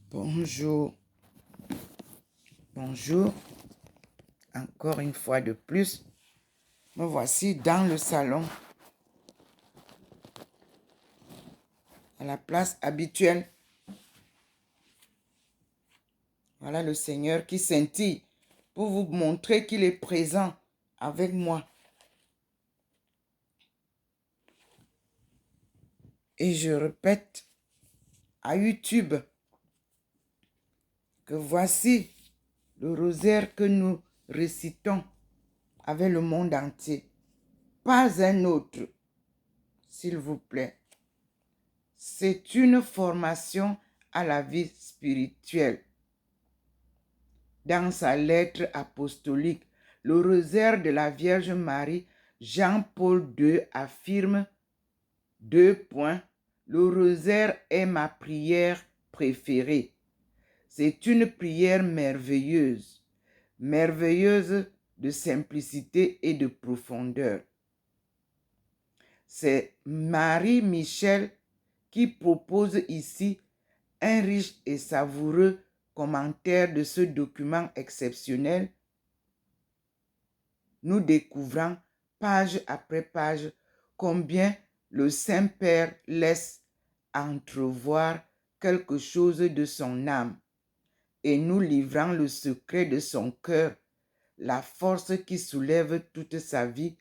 Bonjour, bonjour, encore une fois de plus, me voici dans le salon, à la place habituelle. Voilà le Seigneur qui scintille pour vous montrer qu'il est présent avec moi. Et je répète à YouTube que voici le rosaire que nous récitons avec le monde entier. Pas un autre, s'il vous plaît. C'est une formation à la vie spirituelle. Dans sa lettre apostolique, le rosaire de la Vierge Marie, Jean-Paul II affirme : le rosaire est ma prière préférée. C'est une prière merveilleuse, merveilleuse de simplicité et de profondeur. C'est Marie-Michel qui propose ici un riche et savoureux commentaire de ce document exceptionnel. Nous découvrons page après page combien le Saint-Père laisse entrevoir quelque chose de son âme et nous livrant le secret de son cœur. La force qui soulève toute sa vie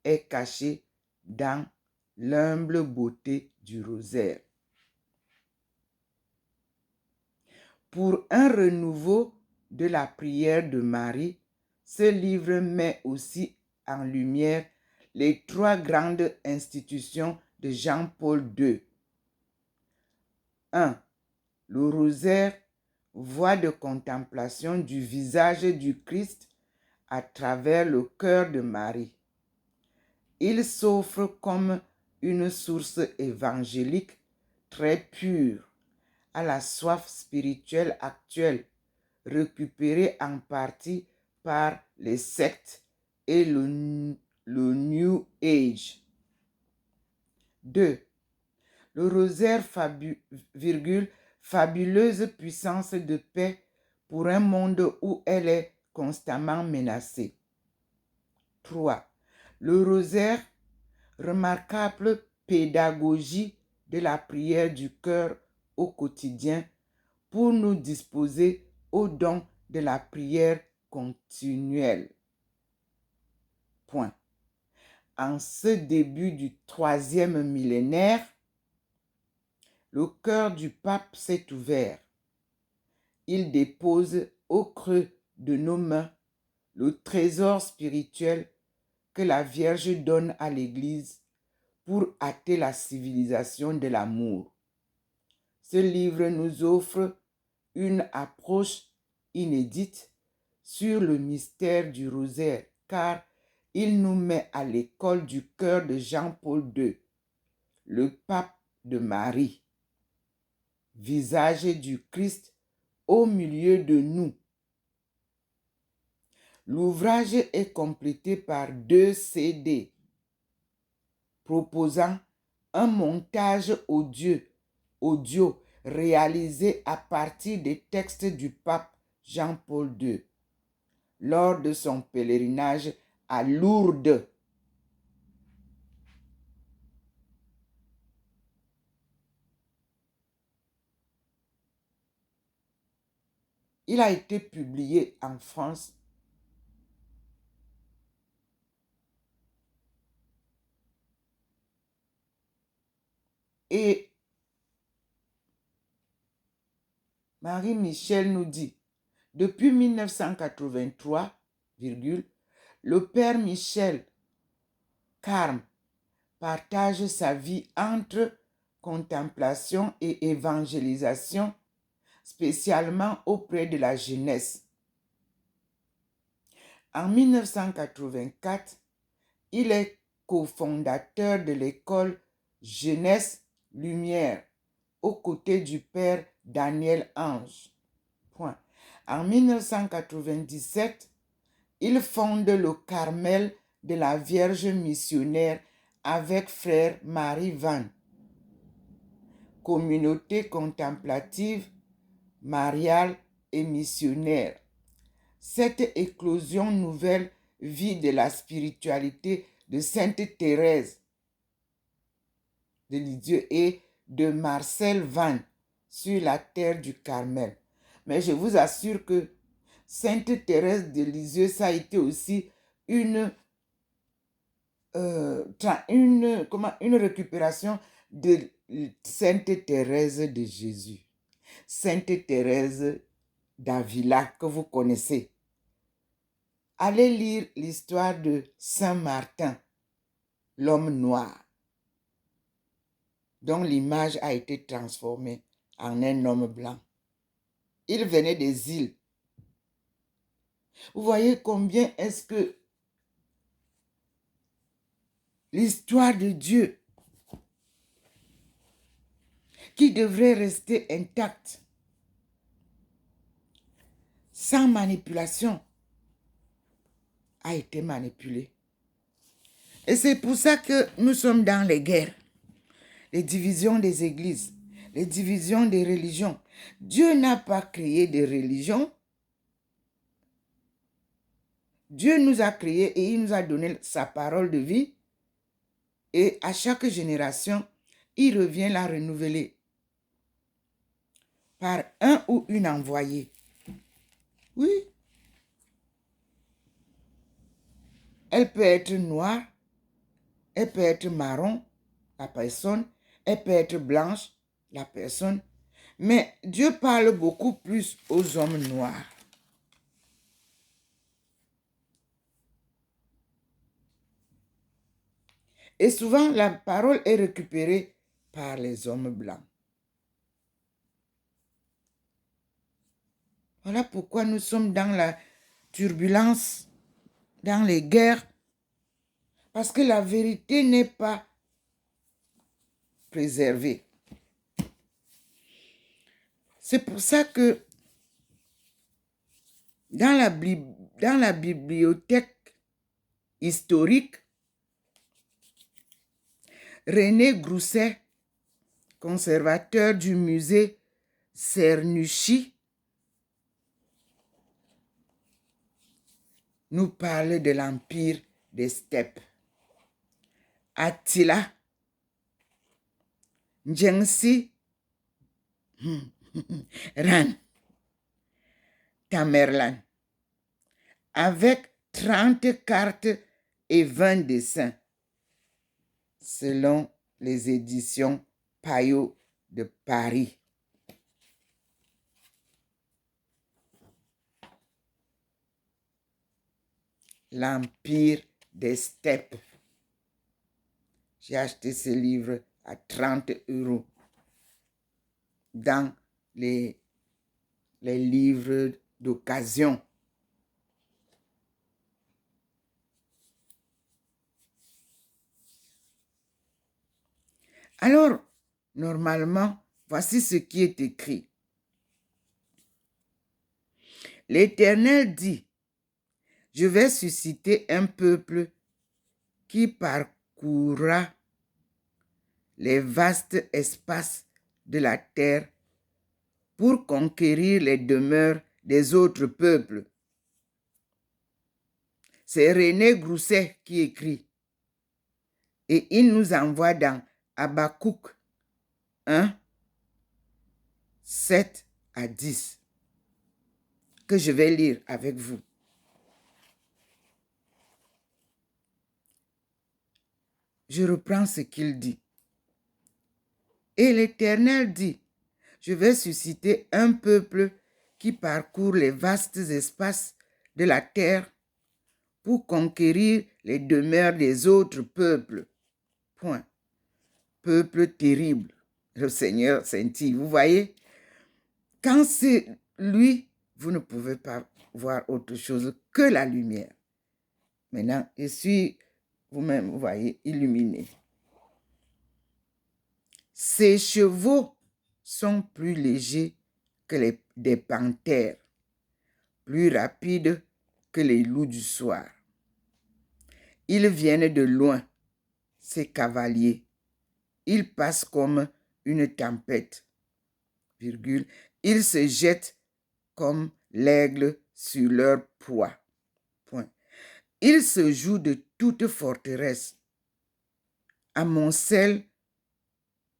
est cachée dans l'humble beauté du rosaire. Pour un renouveau de la prière de Marie, ce livre met aussi en lumière les trois grandes institutions de Jean-Paul II. 1. Le rosaire, voie de contemplation du visage du Christ à travers le cœur de Marie. Il s'offre comme une source évangélique très pure à la soif spirituelle actuelle, récupérée en partie par les sectes et le New Age. 2. Le rosaire fabuleuse puissance de paix pour un monde où elle est constamment menacée. 3. Le rosaire, remarquable pédagogie de la prière du cœur au quotidien pour nous disposer au don de la prière continuelle. Point. En ce début du 3e millénaire, le cœur du pape s'est ouvert. Il dépose au creux de nos mains le trésor spirituel que la Vierge donne à l'Église pour hâter la civilisation de l'amour. Ce livre nous offre une approche inédite sur le mystère du rosaire, car il nous met à l'école du cœur de Jean-Paul II, le pape de Marie, visage du Christ au milieu de nous. L'ouvrage est complété par 2 CD proposant un montage audio réalisé à partir des textes du pape Jean-Paul II lors de son pèlerinage à Lourdes. Il a été publié en France et Marie-Michel nous dit, depuis 1983, le Père Michel Carme partage sa vie entre contemplation et évangélisation, spécialement auprès de la jeunesse. En 1984, il est cofondateur de l'école Jeunesse Lumière, aux côtés du père Daniel Ange. En 1997, il fonde le Carmel de la Vierge missionnaire avec frère Marie Van, communauté contemplative mariale et missionnaire. Cette éclosion nouvelle vie de la spiritualité de Sainte Thérèse de Lisieux et de Marcel Van sur la terre du Carmel. Mais je vous assure que Sainte Thérèse de Lisieux, ça a été aussi une récupération de Sainte Thérèse de Jésus. Sainte Thérèse d'Avila, que vous connaissez. Allez lire l'histoire de Saint Martin, l'homme noir, dont l'image a été transformée en un homme blanc. Il venait des îles. Vous voyez combien est-ce que l'histoire de Dieu, qui devrait rester intacte, sans manipulation, a été manipulée. Et c'est pour ça que nous sommes dans les guerres, les divisions des églises, les divisions des religions. Dieu n'a pas créé de religion. Dieu nous a créés et il nous a donné sa parole de vie. Et à chaque génération, il revient la renouveler par un ou une envoyée. Oui. Elle peut être noire, elle peut être marron, la personne, elle peut être blanche, la personne. Mais Dieu parle beaucoup plus aux hommes noirs. Et souvent, la parole est récupérée par les hommes blancs. Voilà pourquoi nous sommes dans la turbulence, dans les guerres, parce que la vérité n'est pas préservée. C'est pour ça que dans la bibliothèque historique, René Grousset, conservateur du musée Cernuschi, nous parle de l'empire des steppes. Attila, Genghis, Ran, Tamerlan, avec 30 cartes et 20 dessins, selon les éditions Payot de Paris. L'empire des steppes. J'ai acheté ce livre à 30 € dans les livres d'occasion. Alors, normalement, voici ce qui est écrit. L'Éternel dit, je vais susciter un peuple qui parcourra les vastes espaces de la terre pour conquérir les demeures des autres peuples. C'est René Grousset qui écrit. Et il nous envoie dans Habakkuk 1, 7 à 10, que je vais lire avec vous. Je reprends ce qu'il dit. Et l'Éternel dit, je vais susciter un peuple qui parcourt les vastes espaces de la terre pour conquérir les demeures des autres peuples. Point. Peuple terrible. Le Seigneur scintille. Vous voyez, quand c'est lui, vous ne pouvez pas voir autre chose que la lumière. Maintenant, je suis, vous-même, vous voyez, illuminé. Ces chevaux sont plus légers que des panthères, plus rapides que les loups du soir. Ils viennent de loin, ces cavaliers. Ils passent comme une tempête. virgule, ils se jettent comme l'aigle sur leur proie. Point. Ils se jouent de toute forteresse, amoncellent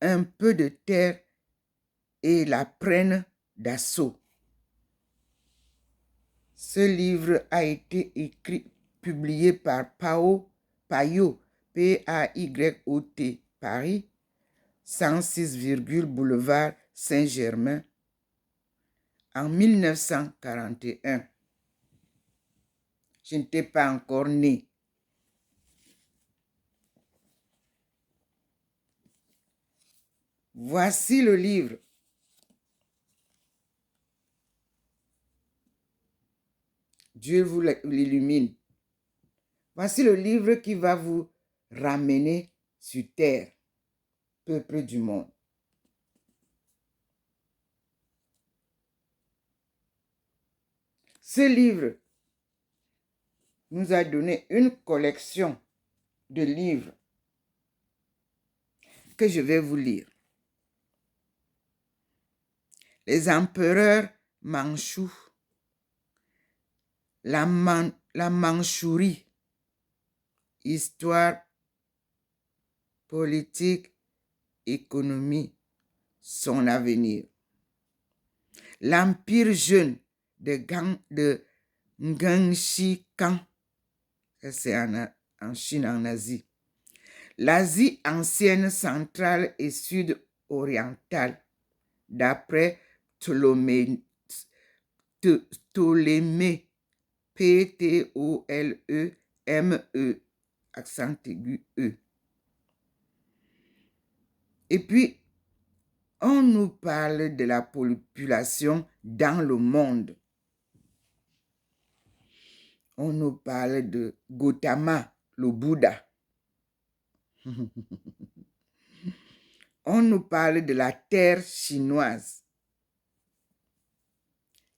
un peu de terre et la prennent d'assaut. Ce livre a été écrit, publié par Payot, P-A-Y-O-T, Paris, 106, boulevard Saint-Germain, en 1941. Je n'étais pas encore née. Voici le livre. Dieu vous l'illumine. Voici le livre qui va vous ramener sur terre, peuple du monde. Ce livre nous a donné une collection de livres que je vais vous lire. Les empereurs manchous, la Mandchourie, histoire, politique, économie, son avenir. L'empire jeune de Genghis Khan, c'est en Chine, en Asie. L'Asie ancienne, centrale et sud-orientale, d'après Ptolémée, P-T-O-L-E-M-E, accent aigu E. Et puis, on nous parle de la population dans le monde. On nous parle de Gautama, le Bouddha. On nous parle de la terre chinoise.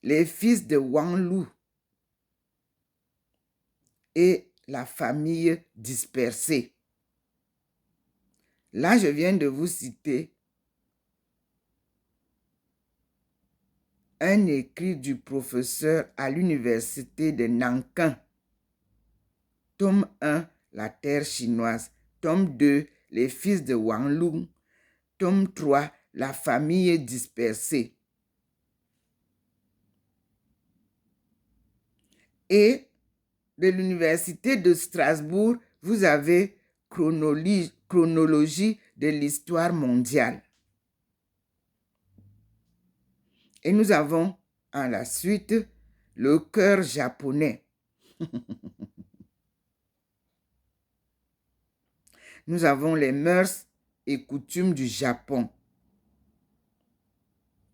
Les fils de Wang Lu et la famille dispersée. Là, je viens de vous citer un écrit du professeur à l'université de Nankin. Tome 1, la terre chinoise. Tome 2, les fils de Wang Lu. Tome 3, la famille dispersée. Et de l'université de Strasbourg, vous avez chronologie de l'histoire mondiale. Et nous avons en la suite le cœur japonais. Nous avons les mœurs et coutumes du Japon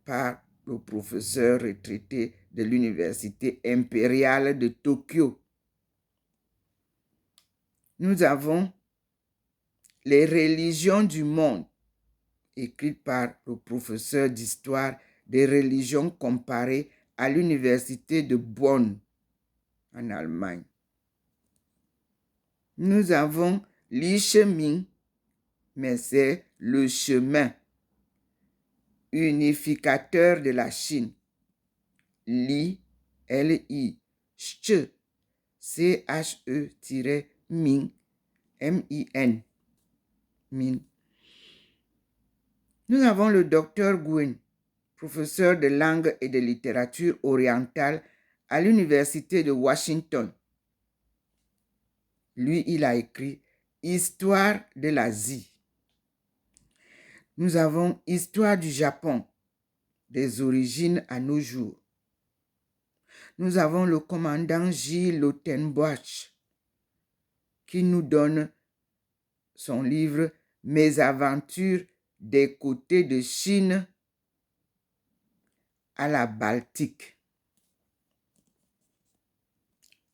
par le professeur retraité de l'université impériale de Tokyo. Nous avons les religions du monde, écrite par le professeur d'histoire des religions comparées à l'université de Bonn, en Allemagne. Nous avons Li Chemin, mais c'est le chemin unificateur de la Chine. Li, L-I, Ch, C-H-E-Min, M-I-N, Min. Nous avons le docteur Nguyen, professeur de langue et de littérature orientale à l'université de Washington. Lui, il a écrit Histoire de l'Asie. Nous avons Histoire du Japon, des origines à nos jours. Nous avons le commandant J. Lautenbach, qui nous donne son livre Mes aventures des côtés de Chine à la Baltique.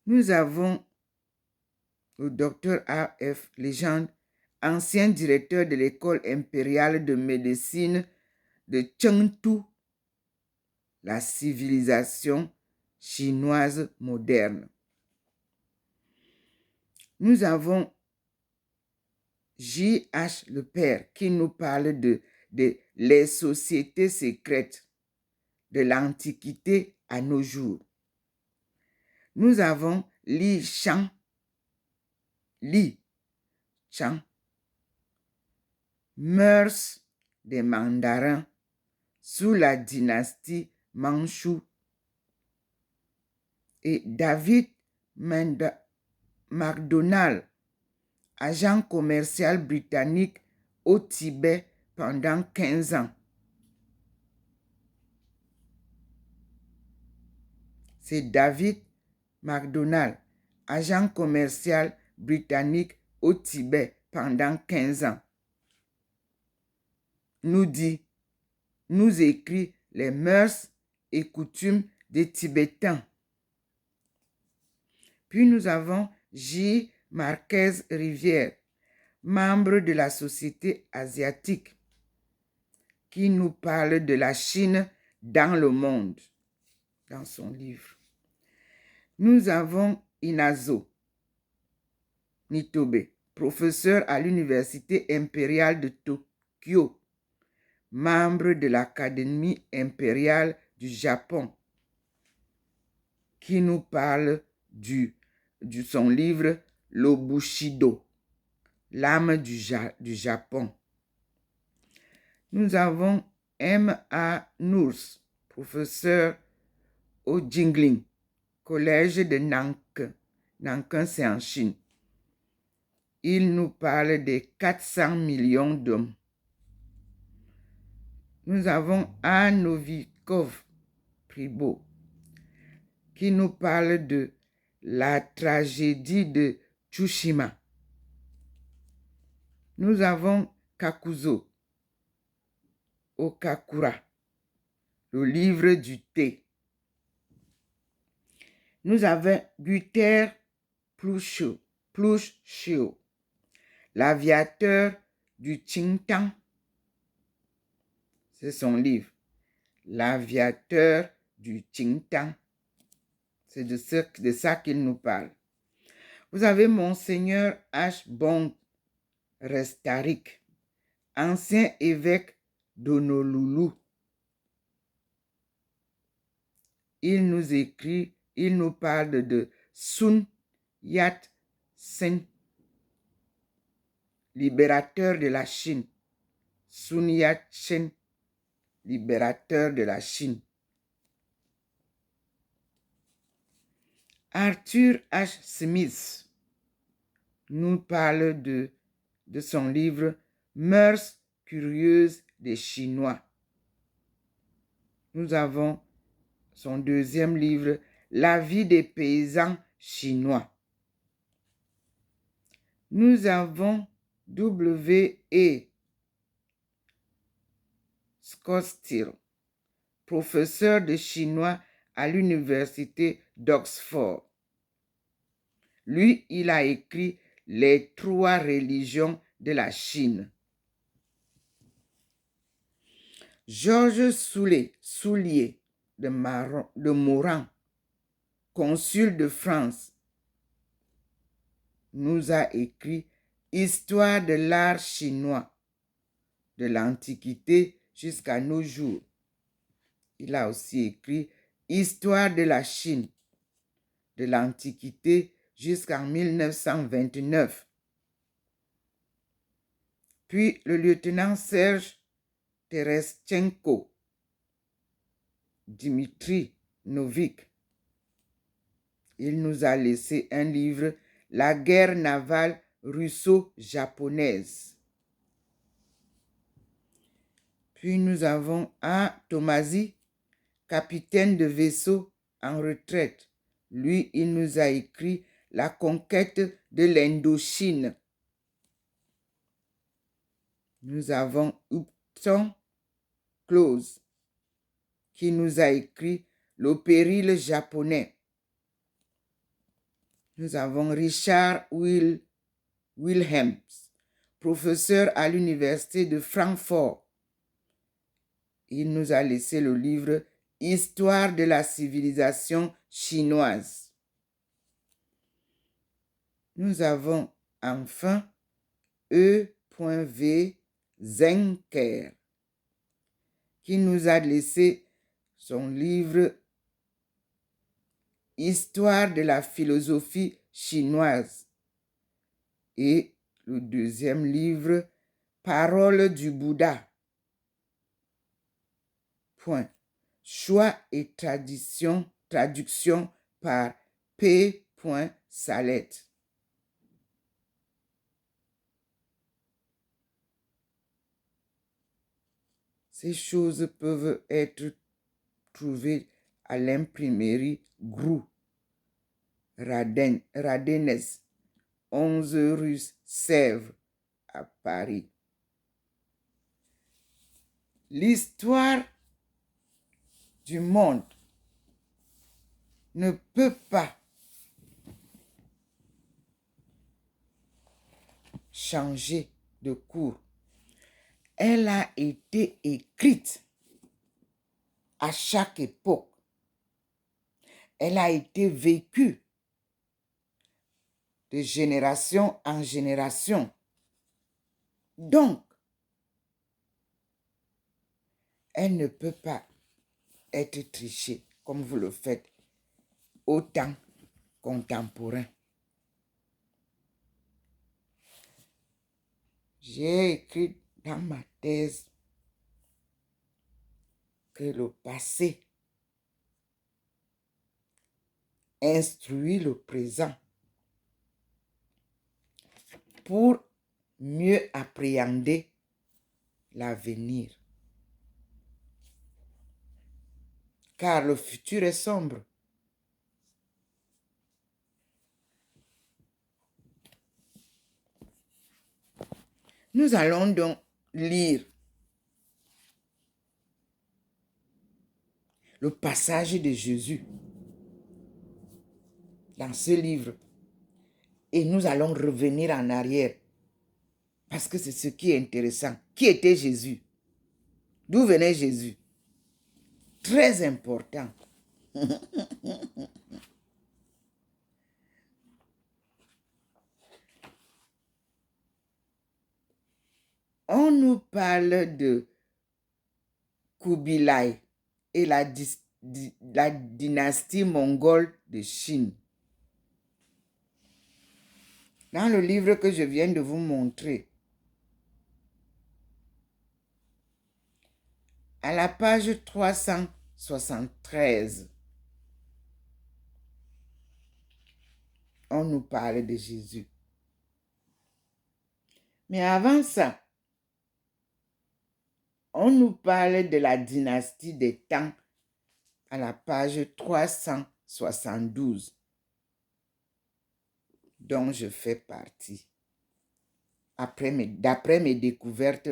Nous avons le docteur A.F. Legendre, ancien directeur de l'école impériale de médecine de Chengdu, la civilisation chinoise moderne. Nous avons J.H. Lepère qui nous parle de les sociétés secrètes de l'Antiquité à nos jours. Nous avons Li Chang, Mœurs des Mandarins sous la dynastie Manchou, et David McDonald, agent commercial britannique au Tibet pendant 15 ans. C'est David McDonald, agent commercial britannique au Tibet pendant 15 ans. Nous écrit les mœurs et coutumes des Tibétains. Puis nous avons J. Marquez Rivière, membre de la Société asiatique, qui nous parle de la Chine dans le monde, dans son livre. Nous avons Inazo Nitobe, professeur à l'Université impériale de Tokyo, membre de l'Académie impériale du Japon, qui nous parle de son livre Le Bushido, l'âme du Japon. Nous avons M.A. Nours, professeur au Jingling, collège de Nankin. Nankin, c'est en Chine. Il nous parle des 400 millions d'hommes. Nous avons A. Novikov Pribo, qui nous parle de la tragédie de Tsushima. Nous avons Kakuzo Okakura, le livre du thé. Nous avons Guter Plushio, l'aviateur du Qingtang. C'est son livre. L'aviateur du Qingtang. C'est de ça qu'il nous parle. Vous avez Monseigneur H. Bong Restarik, ancien évêque d'Honolulu. Il nous parle de Sun Yat-sen, libérateur de la Chine. Sun Yat-sen, libérateur de la Chine. Arthur H. Smith nous parle de son livre Mœurs curieuses des Chinois. Nous avons son deuxième livre, La vie des paysans chinois. Nous avons W.E. Scottsdale, professeur de chinois à l'université d'Oxford. Lui, il a écrit Les 3 religions de la Chine. Georges Soulier de Moran, consul de France, nous a écrit Histoire de l'art chinois, de l'Antiquité jusqu'à nos jours. Il a aussi écrit Histoire de la Chine, de l'Antiquité jusqu'en 1929. Puis le lieutenant Serge Terestchenko, Dimitri Novik, il nous a laissé un livre, La guerre navale russo-japonaise. Puis nous avons A. Tomasi, capitaine de vaisseau en retraite. Lui, il nous a écrit La conquête de l'Indochine. Nous avons Upton Close, qui nous a écrit Le péril japonais. Nous avons Richard Wilhelms, professeur à l'université de Francfort. Il nous a laissé le livre Histoire de la civilisation chinoise. Nous avons enfin E.V. Zenker, qui nous a laissé son livre Histoire de la philosophie chinoise et le deuxième livre Paroles du Bouddha. Point. Choix et traduction par P. Salette. Ces choses peuvent être trouvées à l'imprimerie Grou, Radennes, 11 rue Sèvres, à Paris. L'histoire du monde ne peut pas changer de cours. Elle a été écrite à chaque époque. Elle a été vécue de génération en génération. Donc, elle ne peut pas être trichée comme vous le faites au temps contemporain. J'ai écrit dans ma thèse que le passé instruit le présent pour mieux appréhender l'avenir. Car le futur est sombre. Nous allons donc lire le passage de Jésus dans ce livre et nous allons revenir en arrière parce que c'est ce qui est intéressant. Qui était Jésus? D'où venait Jésus? Très important. On nous parle de Kubilai et la dynastie mongole de Chine. Dans le livre que je viens de vous montrer, à la page 373, on nous parle de Jésus. Mais avant ça, on nous parle de la dynastie des Tang à la page 372, dont je fais partie. D'après mes découvertes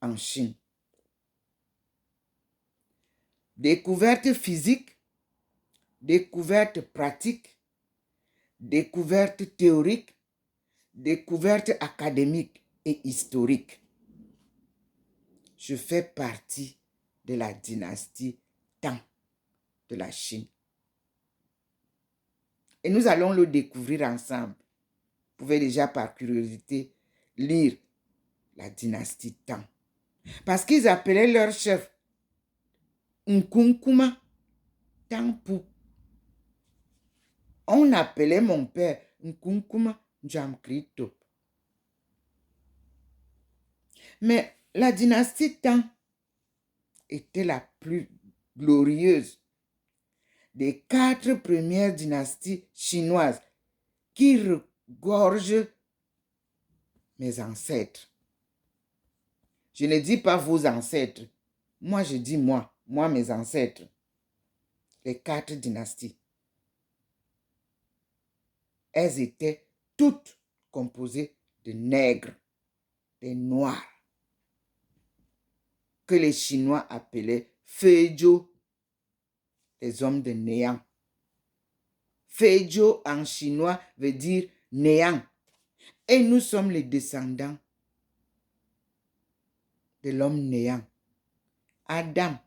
en Chine. Découvertes physiques, découvertes pratiques, découvertes théoriques, découvertes académiques et historiques. Je fais partie de la dynastie Tang de la Chine. Et nous allons le découvrir ensemble. Vous pouvez déjà par curiosité lire la dynastie Tang. Parce qu'ils appelaient leur chef Nkunkuma Tangpu. On appelait mon père Nkunkuma Jamkrito. Mais la dynastie Tang était la plus glorieuse des 4 premières dynasties chinoises qui regorgent mes ancêtres. Je ne dis pas vos ancêtres. Moi, je dis moi, mes ancêtres. Les 4 dynasties. Elles étaient toutes composées de nègres, des noirs, que les Chinois appelaient Feijiu, les hommes de néant. Feijiu en chinois veut dire néant. Et nous sommes les descendants de l'homme néant. Adam.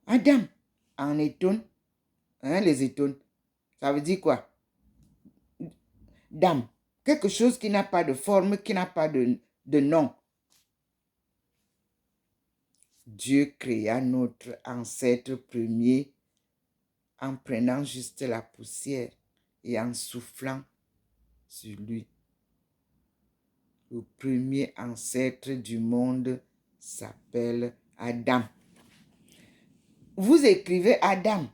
Adam en étonne. Les étonnes. Ça veut dire quoi? Dame. Quelque chose qui n'a pas de forme, qui n'a pas de de nom. Dieu créa notre ancêtre premier en prenant juste la poussière et en soufflant sur lui. Le premier ancêtre du monde s'appelle Adam. Vous écrivez Adam.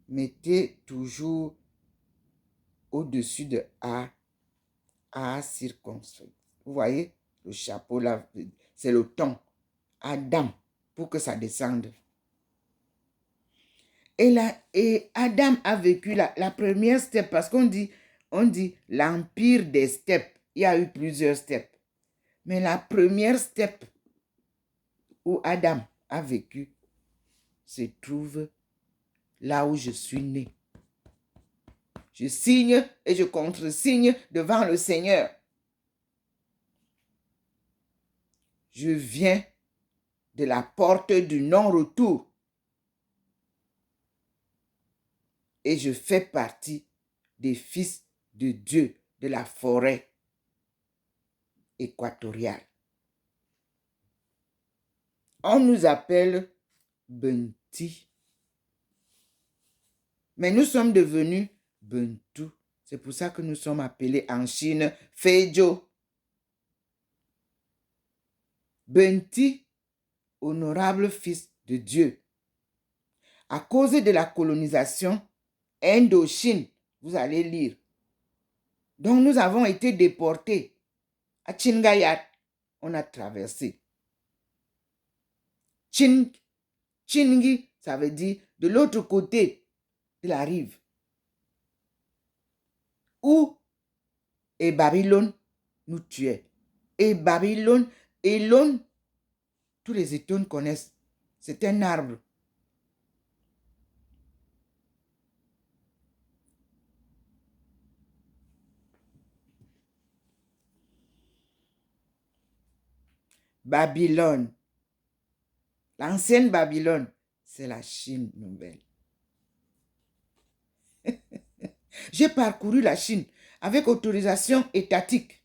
Mettez toujours au-dessus de A circonflexe. Vous voyez, le chapeau là, c'est le ton. Adam, pour que ça descende. Et Adam a vécu la première steppe, parce qu'on dit l'empire des steppes. Il y a eu plusieurs steppes. Mais la première steppe où Adam a vécu se trouve là où je suis né. Je signe et je contresigne devant le Seigneur. Je viens de la porte du non-retour. Et je fais partie des fils de Dieu de la forêt équatoriale. On nous appelle Benti. Mais nous sommes devenus Bentu. C'est pour ça que nous sommes appelés en Chine Feijo. Benti, honorable fils de Dieu. À cause de la colonisation, Indochine, vous allez lire. Donc nous avons été déportés. À Chingayat, on a traversé. Chingi, ça veut dire de l'autre côté de la rive. Où et Babylone nous tuait. Et Babylone, Elon, tous les Étones connaissent. C'est un arbre. Babylone. L'ancienne Babylone, c'est la Chine nouvelle. J'ai parcouru la Chine avec autorisation étatique.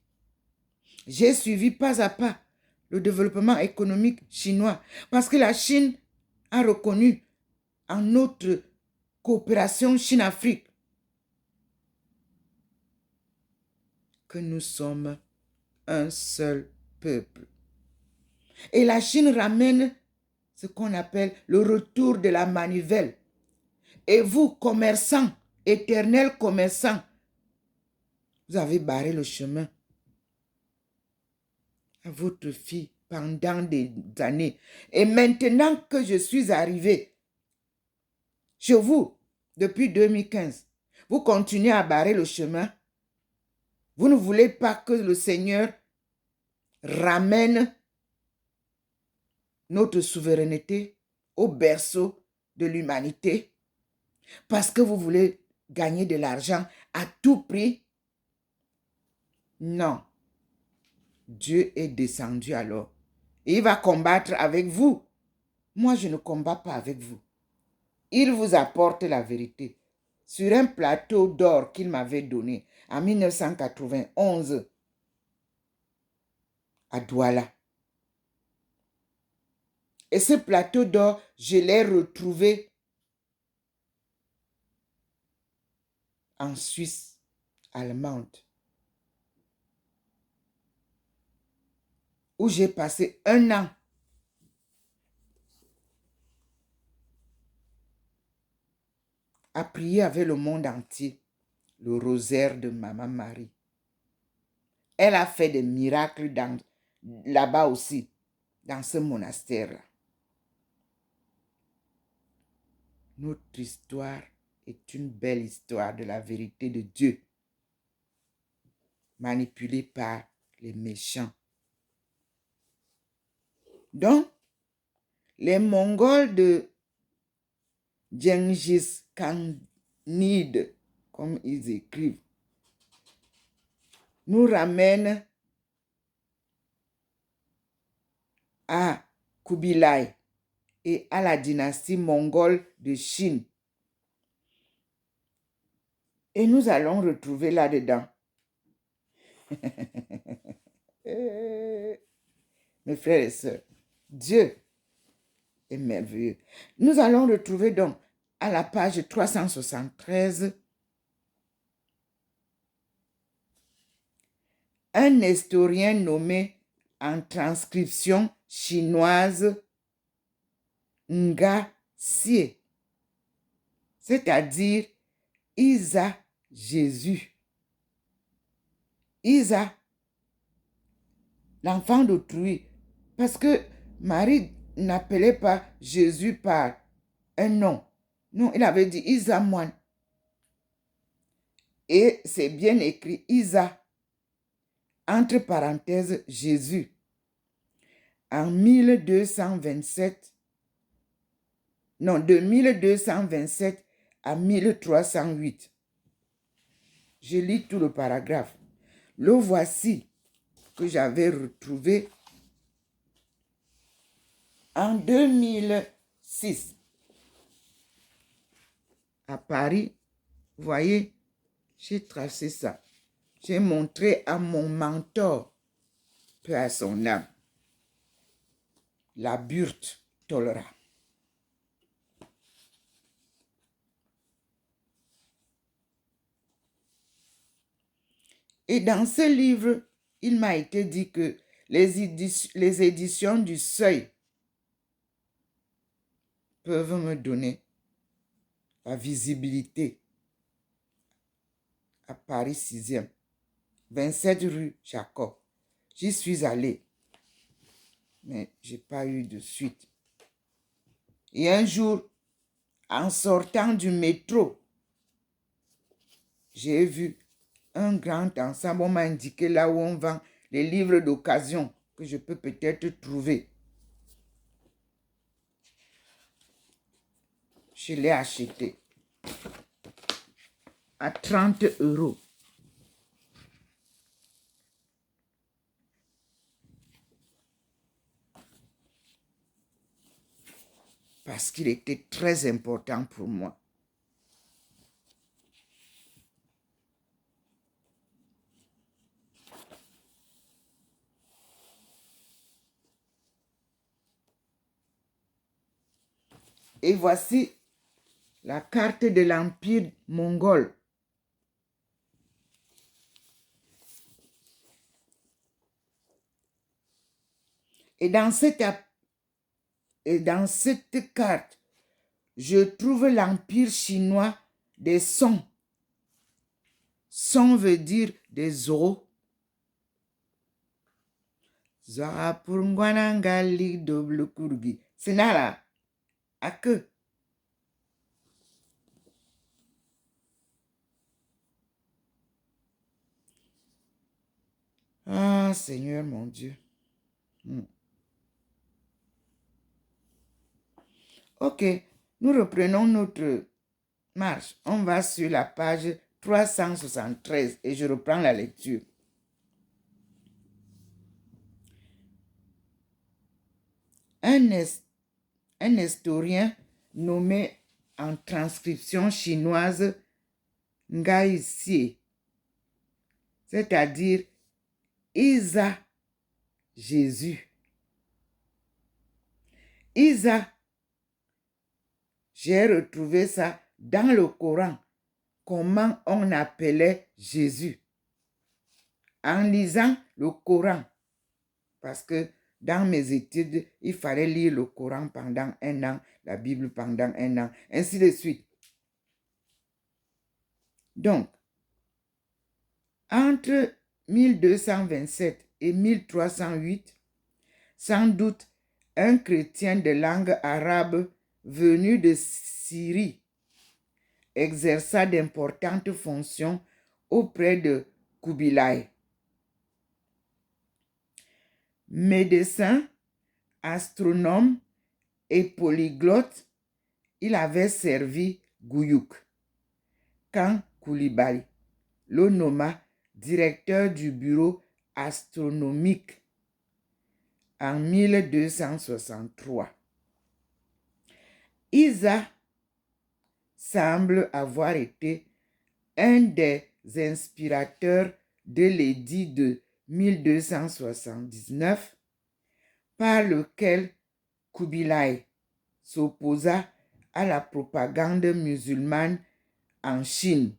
J'ai suivi pas à pas le développement économique chinois parce que la Chine a reconnu en notre coopération Chine-Afrique que nous sommes un seul peuple. Et la Chine ramène ce qu'on appelle le retour de la manivelle. Et vous, commerçants, éternels commerçants, vous avez barré le chemin à votre fille pendant des années. Et maintenant que je suis arrivé chez vous depuis 2015, vous continuez à barrer le chemin. Vous ne voulez pas que le Seigneur ramène notre souveraineté au berceau de l'humanité parce que vous voulez gagner de l'argent à tout prix. Non. Dieu est descendu alors. Et il va combattre avec vous. Moi, je ne combats pas avec vous. Il vous apporte la vérité sur un plateau d'or qu'il m'avait donné en 1991 à Douala. Et ce plateau d'or, je l'ai retrouvé en Suisse allemande, où j'ai passé 1 an à prier avec le monde entier, le rosaire de Maman Marie. Elle a fait des miracles là-bas aussi, dans ce monastère-là. Notre histoire est une belle histoire de la vérité de Dieu, manipulée par les méchants. Donc, les Mongols de Genghis Khanid, comme ils écrivent, nous ramènent à Kubilai et à la dynastie mongole de Chine. Et nous allons retrouver là-dedans Mes frères et sœurs, Dieu est merveilleux. Nous allons retrouver donc à la page 373 un historien nommé en transcription chinoise Nga Xie, c'est-à-dire Isa Jésus. Isa, l'enfant d'autrui, parce que Marie n'appelait pas Jésus par un nom. Non, il avait dit Isa moine. Et c'est bien écrit Isa, entre parenthèses, Jésus. En 1227, non, de 1227 à 1308. Je lis tout le paragraphe. Le voici que j'avais retrouvé en 2006 à Paris. Vous voyez, j'ai tracé ça. J'ai montré à mon mentor, peu à son âme, la Burte Tolera. Et dans ce livre, il m'a été dit que les éditions du Seuil peuvent me donner la visibilité à Paris 6e, 27 rue Jacob. J'y suis allé, mais je n'ai pas eu de suite. Et un jour, en sortant du métro, j'ai vu un grand ensemble. On m'a indiqué là où on vend les livres d'occasion que je peux peut-être trouver. Je l'ai acheté à 30 €. Parce qu'il était très important pour moi. Et voici la carte de l'Empire mongol. Et dans cette carte, je trouve l'Empire chinois des Song. Song veut dire des Zhou. Zapurngwanangali double kurgi. C'est là, à que. Ah, Seigneur mon Dieu. Ok, nous reprenons notre marche. On va sur la page 373 et je reprends la lecture. Un historien nommé en transcription chinoise Nga Xie, c'est-à-dire Isa Jésus. Isa, j'ai retrouvé ça dans le Coran, comment on appelait Jésus. En lisant le Coran, parce que dans mes études, il fallait lire le Coran pendant un an, la Bible pendant un an, ainsi de suite. Donc, entre 1227 et 1308, sans doute un chrétien de langue arabe venu de Syrie exerça d'importantes fonctions auprès de Kubilai. Médecin, astronome et polyglotte, il avait servi Guyuk quand Coulibaly le nomma directeur du bureau astronomique en 1263. Isa semble avoir été un des inspirateurs de l'édit de 1279, par lequel Kubilai s'opposa à la propagande musulmane en Chine.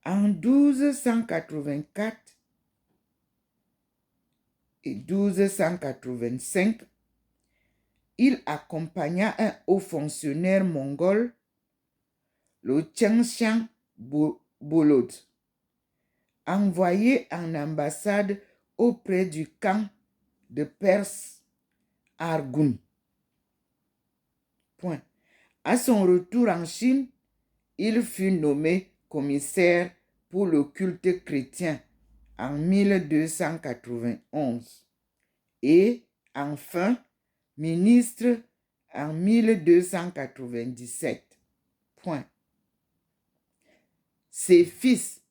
En 1284 et 1285, il accompagna un haut fonctionnaire mongol, le Chengshan Bolod, envoyé en ambassade auprès du khan de Perse Arghun. Point. À son retour en Chine, il fut nommé commissaire pour le culte chrétien en 1291 et enfin ministre en 1297. Point. Ses fils,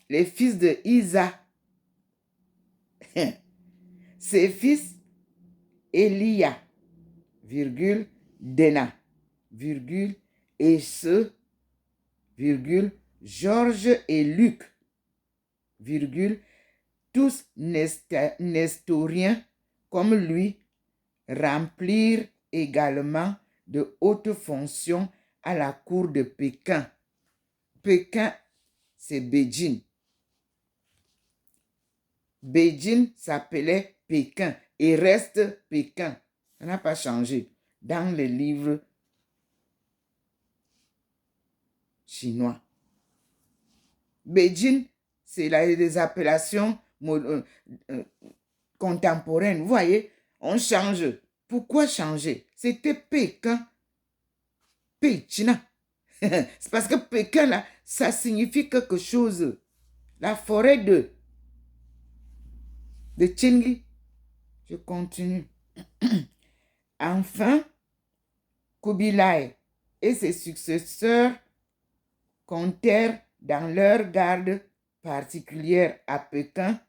les fils de Isa, ses fils Elia, virgule, Dena, virgule, et ceux, virgule, Georges et Luc, virgule, tous nestoriens comme lui, remplirent également de hautes fonctions à la cour de Pékin. Pékin, c'est Beijing. Beijing s'appelait Pékin et reste Pékin. Ça n'a pas changé dans les livres chinois. Beijing, c'est les appellations contemporaines. Vous voyez, on change. Pourquoi changer? C'était Pékin. Pékin. C'est parce que Pékin, là, ça signifie quelque chose. La forêt de Qingli. Je continue. Enfin, Kubilai et ses successeurs comptèrent dans leur garde particulière à Pékin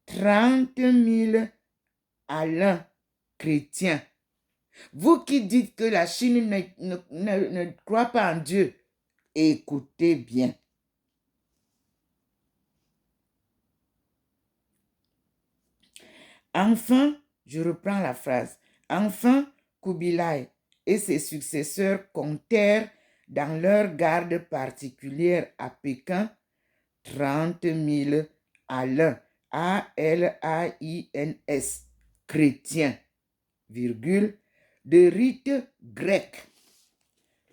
30 000 Alains chrétiens. Vous qui dites que la Chine ne croit pas en Dieu, écoutez bien. Enfin, je reprends la phrase. Enfin, Kubilai et ses successeurs comptèrent dans leur garde particulière à Pékin 30 000 Alains, A-L-A-I-N-S, chrétiens, virgule, de rite grec,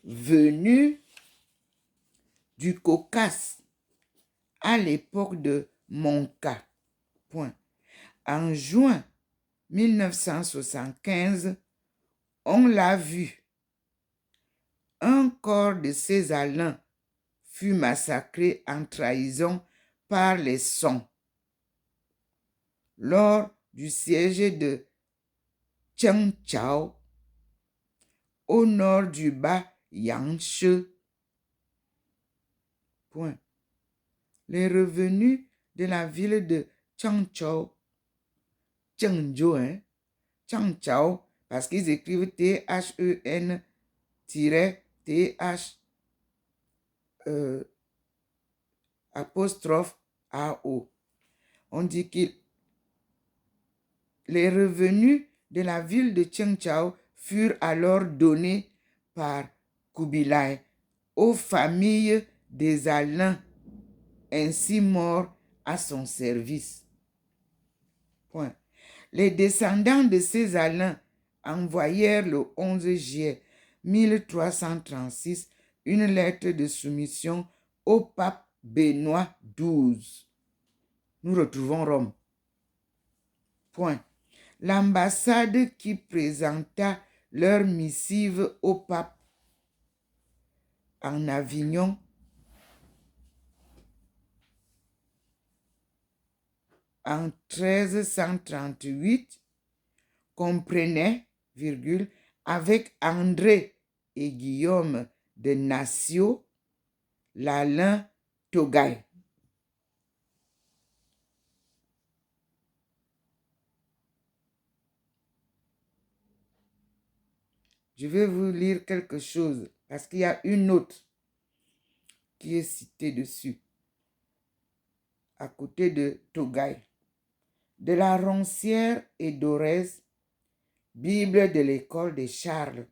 venus du Caucase à l'époque de Monka. Point. En juin 1975, on l'a vu. Un corps de ces Alains fut massacré en trahison par les Song lors du siège de Chengchao au nord du bas Yangtze. Point. Les revenus de la ville de Chengchao, Chengzhou, Chengchao, parce qu'ils écrivent T-H-E-N-T-H apostrophe A-O. On dit que les revenus de la ville de Chengchao furent alors donnés par Kubilai aux familles des Alains ainsi morts à son service. Point. Les descendants de ces Alains envoyèrent le 11 juillet 1336 une lettre de soumission au pape Benoît XII. Nous retrouvons Rome. Point. L'ambassade qui présenta leur missive au pape en Avignon en 1338 comprenait, virgule, avec André et Guillaume de Nassau, l'Alain Togai. Je vais vous lire quelque chose parce qu'il y a une autre qui est citée dessus. à côté de Togaï. De la Roncière et d'Orez, Bible de l'école de Charles.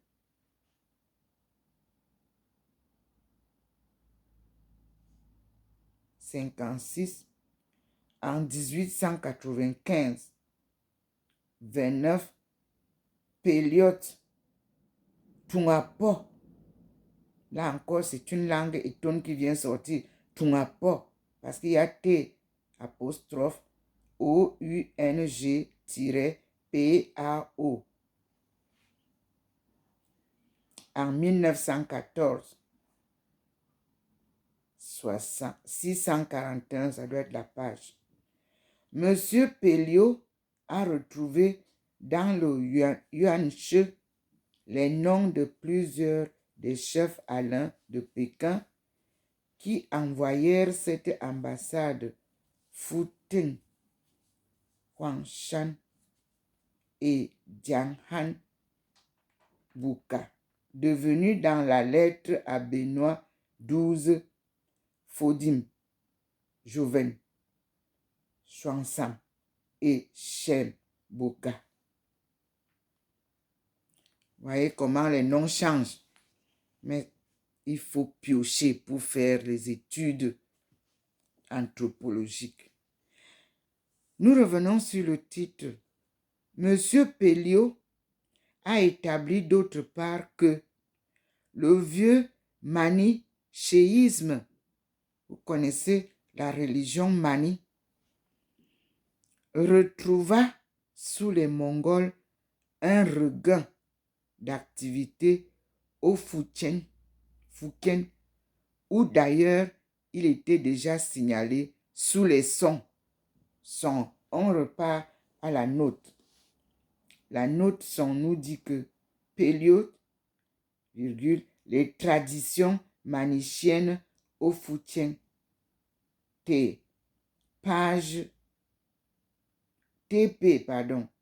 En 1895, 29, Péliot, Tungapo. Là encore, c'est une langue étonne qui vient sortir. Tungapo, parce qu'il y a T, apostrophe, O-U-N-G-P-A-O. En 1914, 641, ça doit être la page. Monsieur Péliot a retrouvé dans le Yuanche les noms de plusieurs des chefs Alains de Pékin qui envoyèrent cette ambassade Futing, Huangshan et Jianghan Buka, devenus dans la lettre à Benoît XII Fodim, Joven, Xuansam et Shen Buka. Voyez comment les noms changent. Mais il faut piocher pour faire les études anthropologiques. Nous revenons sur le titre. Monsieur Péliot a établi d'autre part que le vieux manichéisme, vous connaissez la religion Mani, retrouva sous les Mongols un regain d'activité au Fujian, où d'ailleurs il était déjà signalé sous les Song. On repart à la note. La note Song nous dit que Péliot, virgule, les traditions manichéennes au Fujian, TP,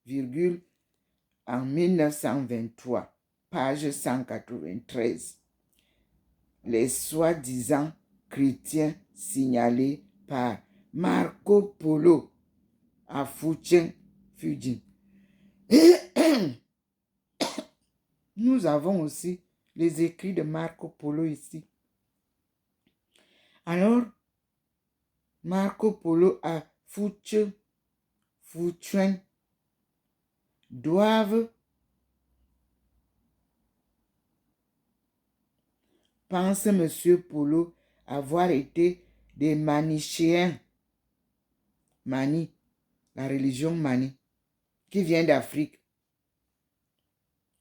virgule, en 1923, page 193. Les soi-disant chrétiens signalés par Marco Polo à Fujian. Nous avons aussi les écrits de Marco Polo ici. Alors, Marco Polo à Fujian doivent pense M. Polo avoir été des manichéens. Mani, la religion Mani, qui vient d'Afrique.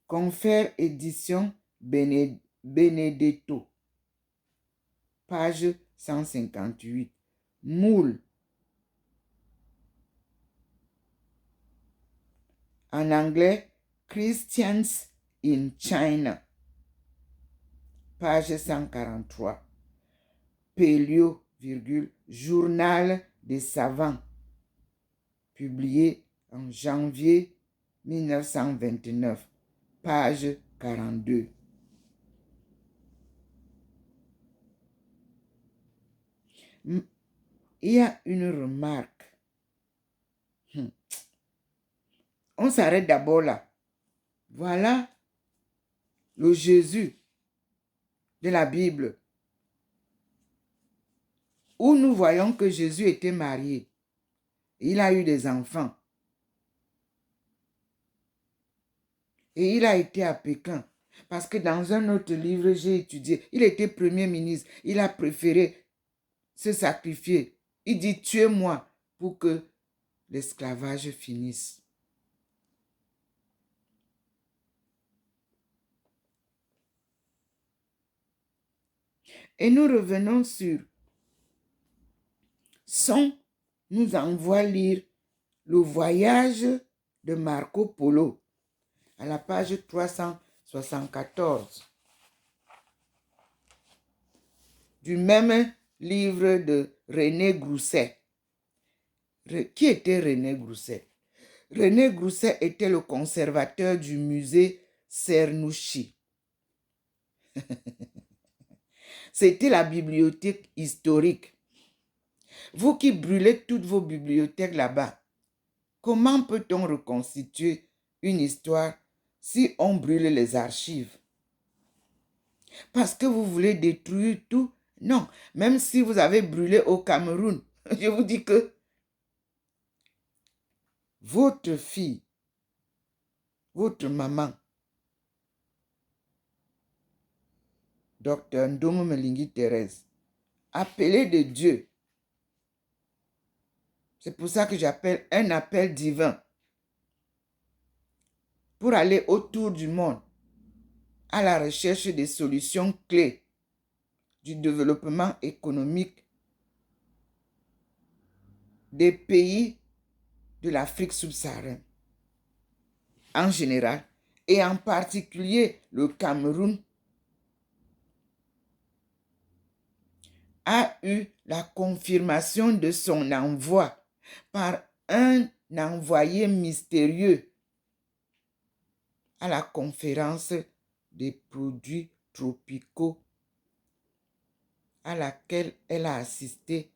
Confère édition Benedetto, page 158. Moule. En anglais, Christians in China, page 143. Péliot, journal des savants, publié en janvier 1929, page 42. Il y a une remarque. On s'arrête d'abord là. Voilà le Jésus de la Bible, où nous voyons que Jésus était marié. Il a eu des enfants. Et il a été à Pékin. Parce que dans un autre livre, j'ai étudié. Il était premier ministre. Il a préféré se sacrifier. Il dit, tuez-moi pour que l'esclavage finisse. Et nous revenons sur Son nous envoie lire le voyage de Marco Polo à la page 374 du même livre de René Grousset. Qui était René Grousset? René Grousset était le conservateur du musée Cernouchi. C'était la bibliothèque historique. Vous qui brûlez toutes vos bibliothèques là-bas, comment peut-on reconstituer une histoire si on brûle les archives? Parce que vous voulez détruire tout? Non, même si vous avez brûlé au Cameroun, je vous dis que votre fille, votre maman, Dr Ndomo Melingui Thérèse, appelée de Dieu, c'est pour ça que j'appelle un appel divin, pour aller autour du monde à la recherche des solutions clés du développement économique des pays de l'Afrique subsaharienne en général et en particulier le Cameroun a eu la confirmation de son envoi par un envoyé mystérieux à la conférence des produits tropicaux à laquelle elle a assisté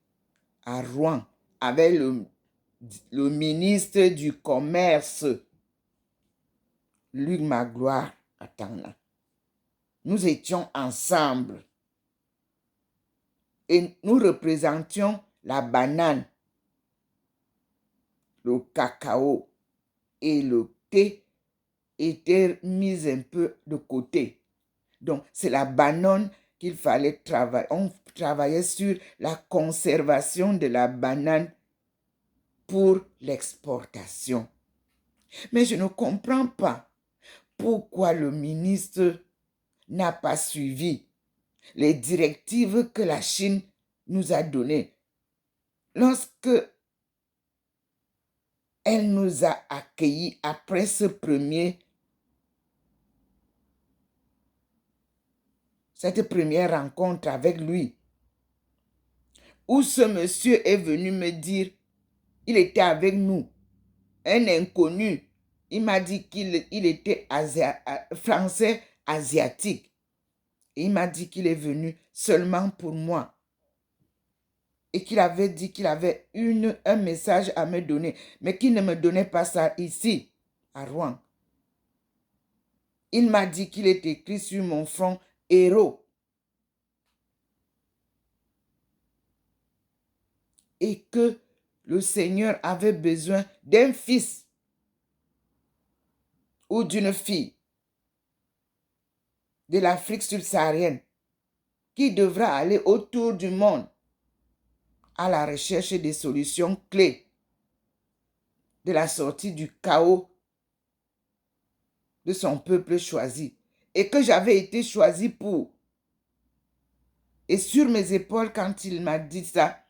à Rouen avec le ministre du Commerce, Luc Magloire Atanga. Nous étions ensemble et nous représentions la banane, le cacao et le thé étaient mis un peu de côté. Donc, c'est la banane qu'il fallait travailler. On travaillait sur la conservation de la banane pour l'exportation. Mais je ne comprends pas pourquoi le ministre n'a pas suivi les directives que la Chine nous a données lorsque elle nous a accueillis après cette première rencontre avec lui, où ce monsieur est venu me dire, il était avec nous, un inconnu, il m'a dit qu'il était français asiatique. Et il m'a dit qu'il est venu seulement pour moi. Et qu'il avait dit qu'il avait un message à me donner, mais qu'il ne me donnait pas ça ici, à Rouen. Il m'a dit qu'il est écrit sur mon front « Héros ». Et que le Seigneur avait besoin d'un fils ou d'une fille de l'Afrique subsaharienne qui devra aller autour du monde à la recherche des solutions clés de la sortie du chaos de son peuple choisi. Et que j'avais été choisi pour. Et sur mes épaules, quand il m'a dit ça,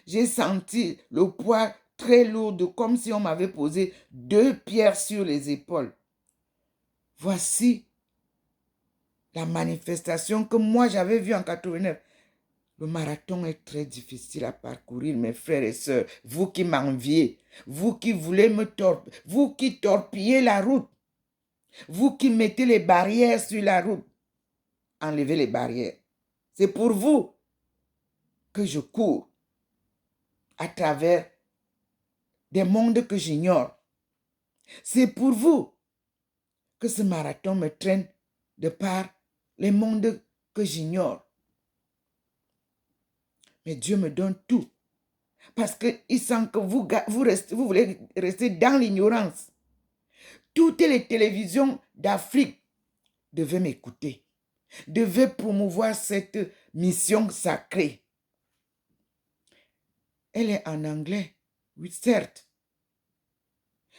j'ai senti le poids très lourd, comme si on m'avait posé 2 pierres sur les épaules. Voici la manifestation que moi j'avais vue en 89. Le marathon est très difficile à parcourir, mes frères et sœurs. Vous qui m'enviez, vous qui voulez vous qui torpillez la route, vous qui mettez les barrières sur la route, enlevez les barrières. C'est pour vous que je cours à travers des mondes que j'ignore. C'est pour vous que ce marathon me traîne de par les mondes que j'ignore. Mais Dieu me donne tout. Parce qu'il sent que vous voulez rester dans l'ignorance. Toutes les télévisions d'Afrique devaient m'écouter, devaient promouvoir cette mission sacrée. Elle est en anglais, oui, certes.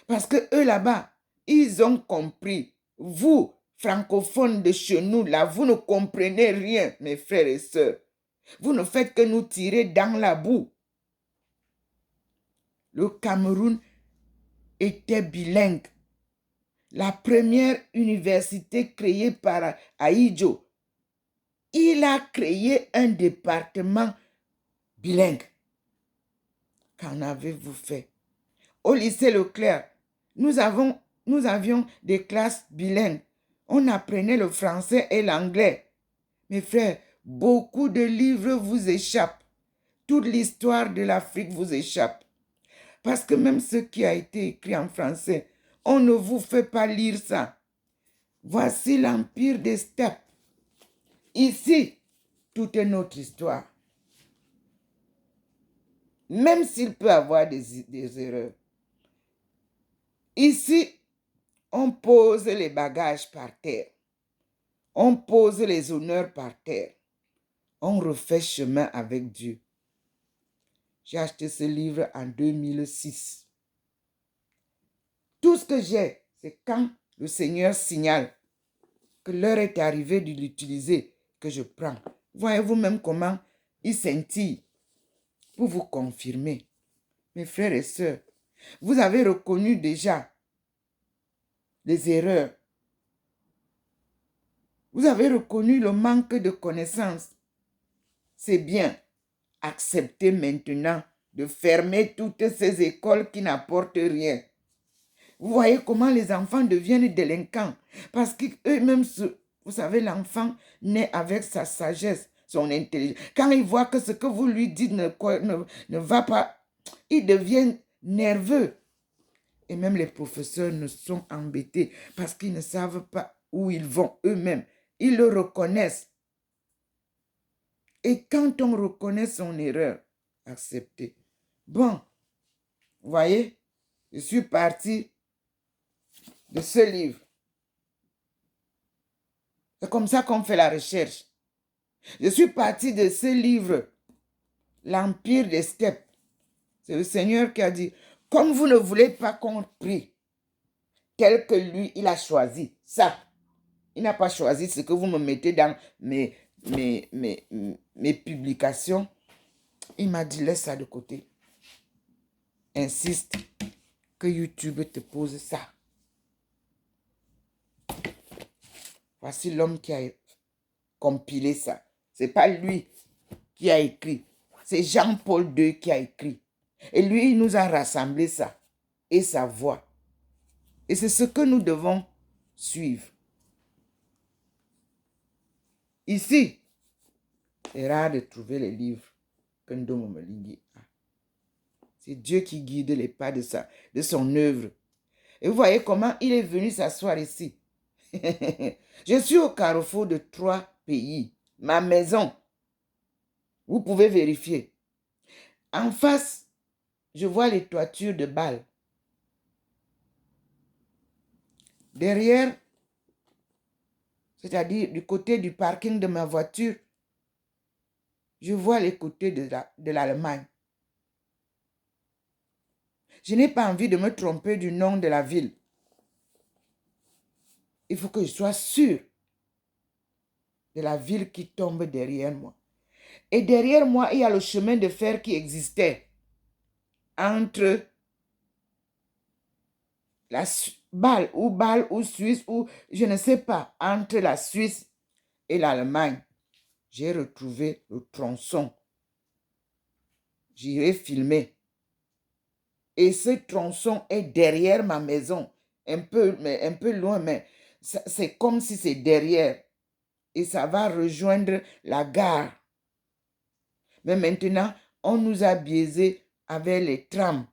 Parce que eux là-bas, ils ont compris. Vous, francophones de chez nous, là, vous ne comprenez rien, mes frères et sœurs. Vous ne faites que nous tirer dans la boue. Le Cameroun était bilingue. La première université créée par Ahidjo, il a créé un département bilingue. Qu'en avez-vous fait? Au lycée Leclerc, nous avions des classes bilingues. On apprenait le français et l'anglais. Mes frères, beaucoup de livres vous échappent. toute l'histoire de l'Afrique vous échappe. Parce que même ce qui a été écrit en français, on ne vous fait pas lire ça. Voici l'empire des steppes. Ici, tout est notre histoire. Même s'il peut y avoir des erreurs. Ici, on pose les bagages par terre. On pose les honneurs par terre. On refait chemin avec Dieu. J'ai acheté ce livre en 2006. Tout ce que j'ai, c'est quand le Seigneur signale que l'heure est arrivée de l'utiliser, que je prends. Voyez-vous même comment il scintille pour vous confirmer. Mes frères et sœurs, vous avez reconnu déjà les erreurs. Vous avez reconnu le manque de connaissances. C'est bien. Acceptez maintenant de fermer toutes ces écoles qui n'apportent rien. Vous voyez comment les enfants deviennent délinquants. Parce qu'eux-mêmes, vous savez, l'enfant naît avec sa sagesse, son intelligence. Quand il voit que ce que vous lui dites ne va pas, il devient nerveux. Et même les professeurs ne sont embêtés parce qu'ils ne savent pas où ils vont eux-mêmes. Ils le reconnaissent. Et quand on reconnaît son erreur, acceptez. Bon, vous voyez, je suis parti de ce livre. C'est comme ça qu'on fait la recherche. Je suis parti de ce livre, L'Empire des steppes. C'est le Seigneur qui a dit, comme vous ne voulez pas qu'on prie, tel que lui, il a choisi ça. Il n'a pas choisi ce que vous me mettez dans mes publications. Il m'a dit, laisse ça de côté. Insiste que YouTube te pose ça. Voici l'homme qui a compilé ça. Ce n'est pas lui qui a écrit. C'est Jean-Paul II qui a écrit. Et lui, il nous a rassemblé ça et sa voix. Et c'est ce que nous devons suivre. Ici, c'est rare de trouver les livres que Ndomo Molingi a. C'est Dieu qui guide les pas de son œuvre. Et vous voyez comment il est venu s'asseoir ici. Je suis au carrefour de 3 pays. Ma maison. Vous pouvez vérifier. En face, je vois les toitures de Bâle. Derrière, c'est-à-dire du côté du parking de ma voiture, je vois les côtés de l'Allemagne. Je n'ai pas envie de me tromper du nom de la ville. Il faut que je sois sûr de la ville qui tombe derrière moi. Et derrière moi, il y a le chemin de fer qui existait entre la Bâle ou Suisse, ou je ne sais pas, entre la Suisse et l'Allemagne. J'ai retrouvé le tronçon. J'irai filmer. Et ce tronçon est derrière ma maison. Un peu loin, mais c'est comme si c'est derrière. Et ça va rejoindre la gare. Mais maintenant, on nous a biaisés avec les trams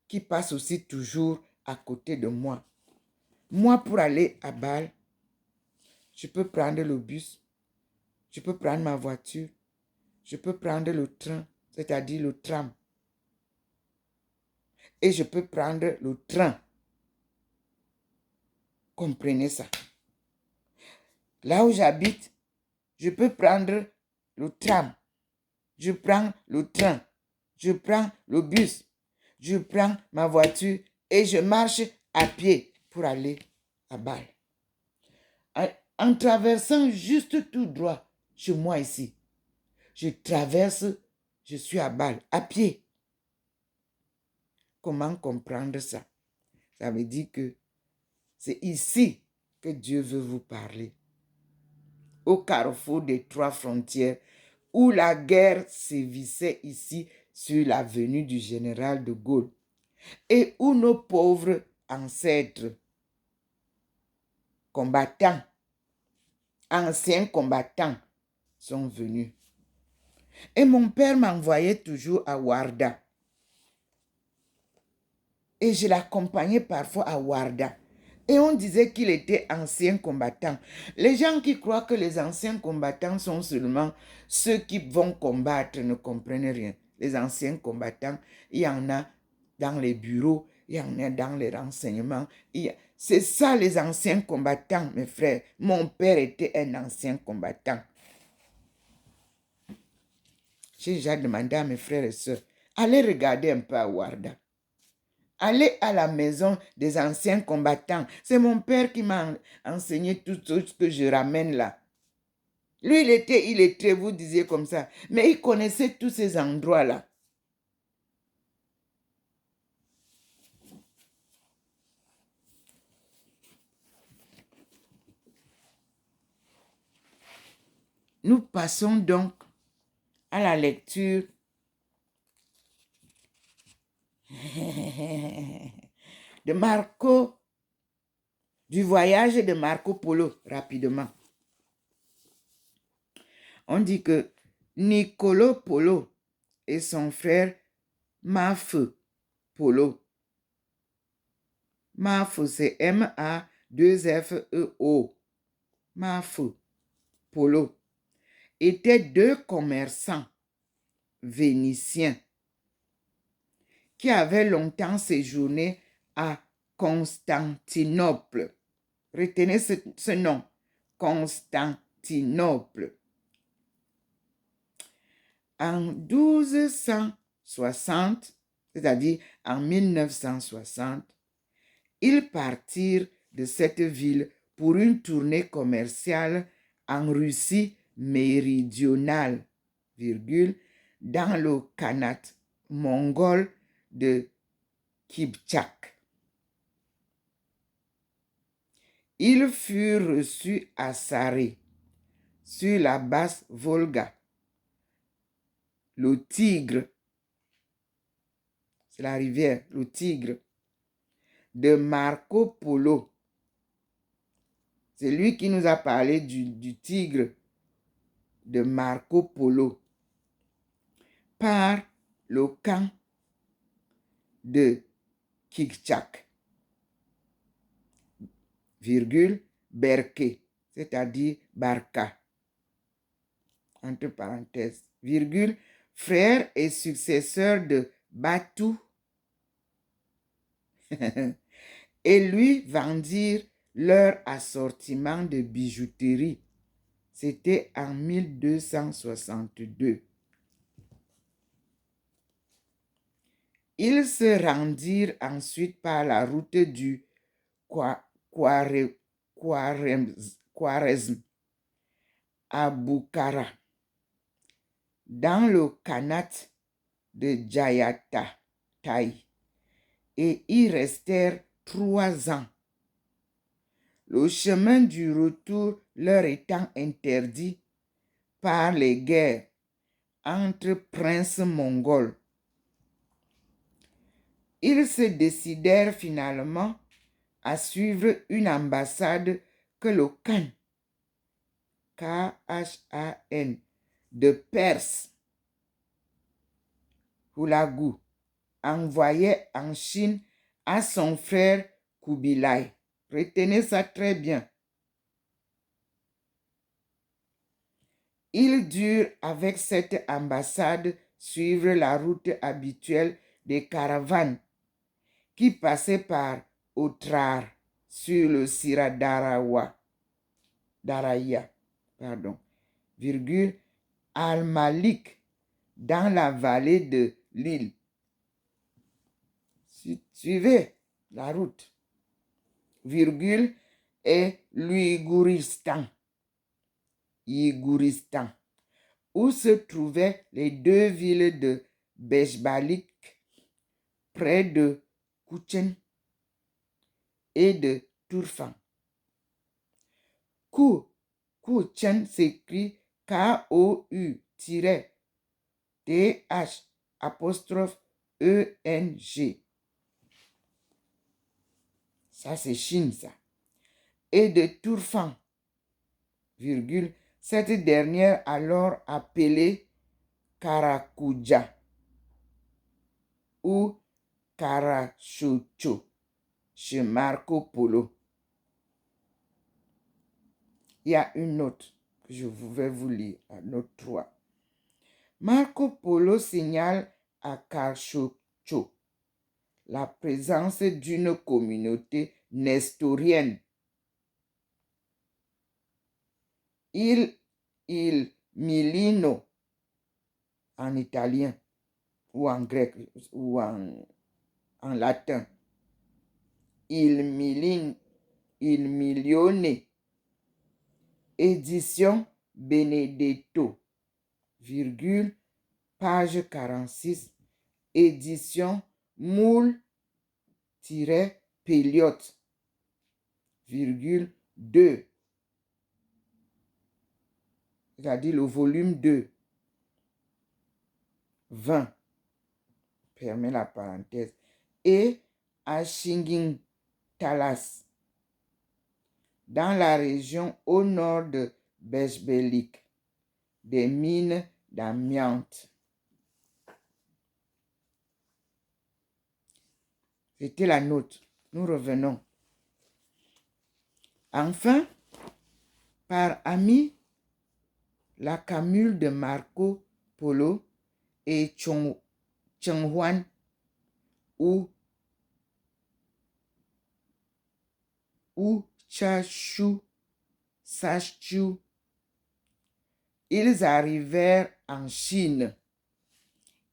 qui passent aussi toujours à côté de moi. Moi, pour aller à Bâle, je peux prendre le bus, je peux prendre ma voiture, je peux prendre le train, c'est-à-dire le tram. Et je peux prendre le train. Comprenez ça. Là où j'habite, je peux prendre le tram. Je prends le train. Je prends le bus. Je prends ma voiture et je marche à pied pour aller à Bâle. En traversant juste tout droit chez moi ici, je traverse, je suis à Bâle, à pied. Comment comprendre ça? Ça veut dire que c'est ici que Dieu veut vous parler. Au carrefour des 3 frontières, où la guerre sévissait ici sur l'avenue du général de Gaulle, et où nos pauvres ancêtres, combattants, anciens combattants, sont venus. Et mon père m'envoyait toujours à Ouarda. Et je l'accompagnais parfois à Ouarda. Et on disait qu'il était ancien combattant. Les gens qui croient que les anciens combattants sont seulement ceux qui vont combattre ne comprennent rien. Les anciens combattants, il y en a dans les bureaux, il y en a dans les renseignements. C'est ça les anciens combattants, mes frères. Mon père était un ancien combattant. J'ai déjà demandé à mes frères et sœurs, allez regarder un peu à Ouarda. Allez à la maison des anciens combattants. C'est mon père qui m'a enseigné tout ce que je ramène là. Lui, il était illettré, vous disiez comme ça. Mais il connaissait tous ces endroits-là. Nous passons donc à la lecture de Marco, du voyage de Marco Polo, rapidement. On dit que Niccolo Polo et son frère Maffe Polo. Maffe, c'est M-A-2-F-E-O. Maffe Polo étaient deux commerçants vénitiens qui avaient longtemps séjourné à Constantinople. Retenez ce nom, Constantinople. En 1260, c'est-à-dire en 1960, ils partirent de cette ville pour une tournée commerciale en Russie méridionale, dans le Khanat mongol de Kipchak. Ils furent reçus à Saré, sur la basse Volga. Le Tigre, c'est la rivière, le Tigre, de Marco Polo. C'est lui qui nous a parlé du Tigre de Marco Polo. Par le camp de Kipchak, Berke, c'est-à-dire Barka, entre parenthèses, frère et successeur de Batu, et lui vendirent leur assortiment de bijouterie. C'était en 1262. Ils se rendirent ensuite par la route du Khwarezm à Bukhara, dans le Khanat de Jayataï, et y restèrent 3 ans. Le chemin du retour leur étant interdit par les guerres entre princes mongols. Ils se décidèrent finalement à suivre une ambassade que le Khan, K-H-A-N, de Perse, Hulagu, envoyait en Chine à son frère Kubilai. Retenez ça très bien. Ils durent avec cette ambassade suivre la route habituelle des caravanes qui passaient par Otrar sur le Sira Daraya, Al-Malik dans la vallée de l'île. Suivez la route, et l'Uygouristan, où se trouvaient les 2 villes de Beshbalik, près de Kouchen, et de Turfan. Kouchen s'écrit K-O-U-T-H-E-N-G. Ça, c'est Chine, ça. Et de Turfan, cette dernière alors appelée Caracuja ou Carachocho chez Marco Polo. Il y a une note que je vais vous lire, la note 3. Marco Polo signale à Carachocho la présence d'une communauté nestorienne. Il Milino en italien ou en grec ou en latin. Il Milione. Édition Benedetto, virgule, page 46. Édition Moule-Pelliot, virgule 2. C'est-à-dire le volume 2. 20. Permet la parenthèse. Et à Talas, dans la région au nord de Bechbelik, des mines d'amiante. C'était la note. Nous revenons. Enfin, par ami, la camule de Marco Polo et Chenghuan ou Sachu, ils arrivèrent en Chine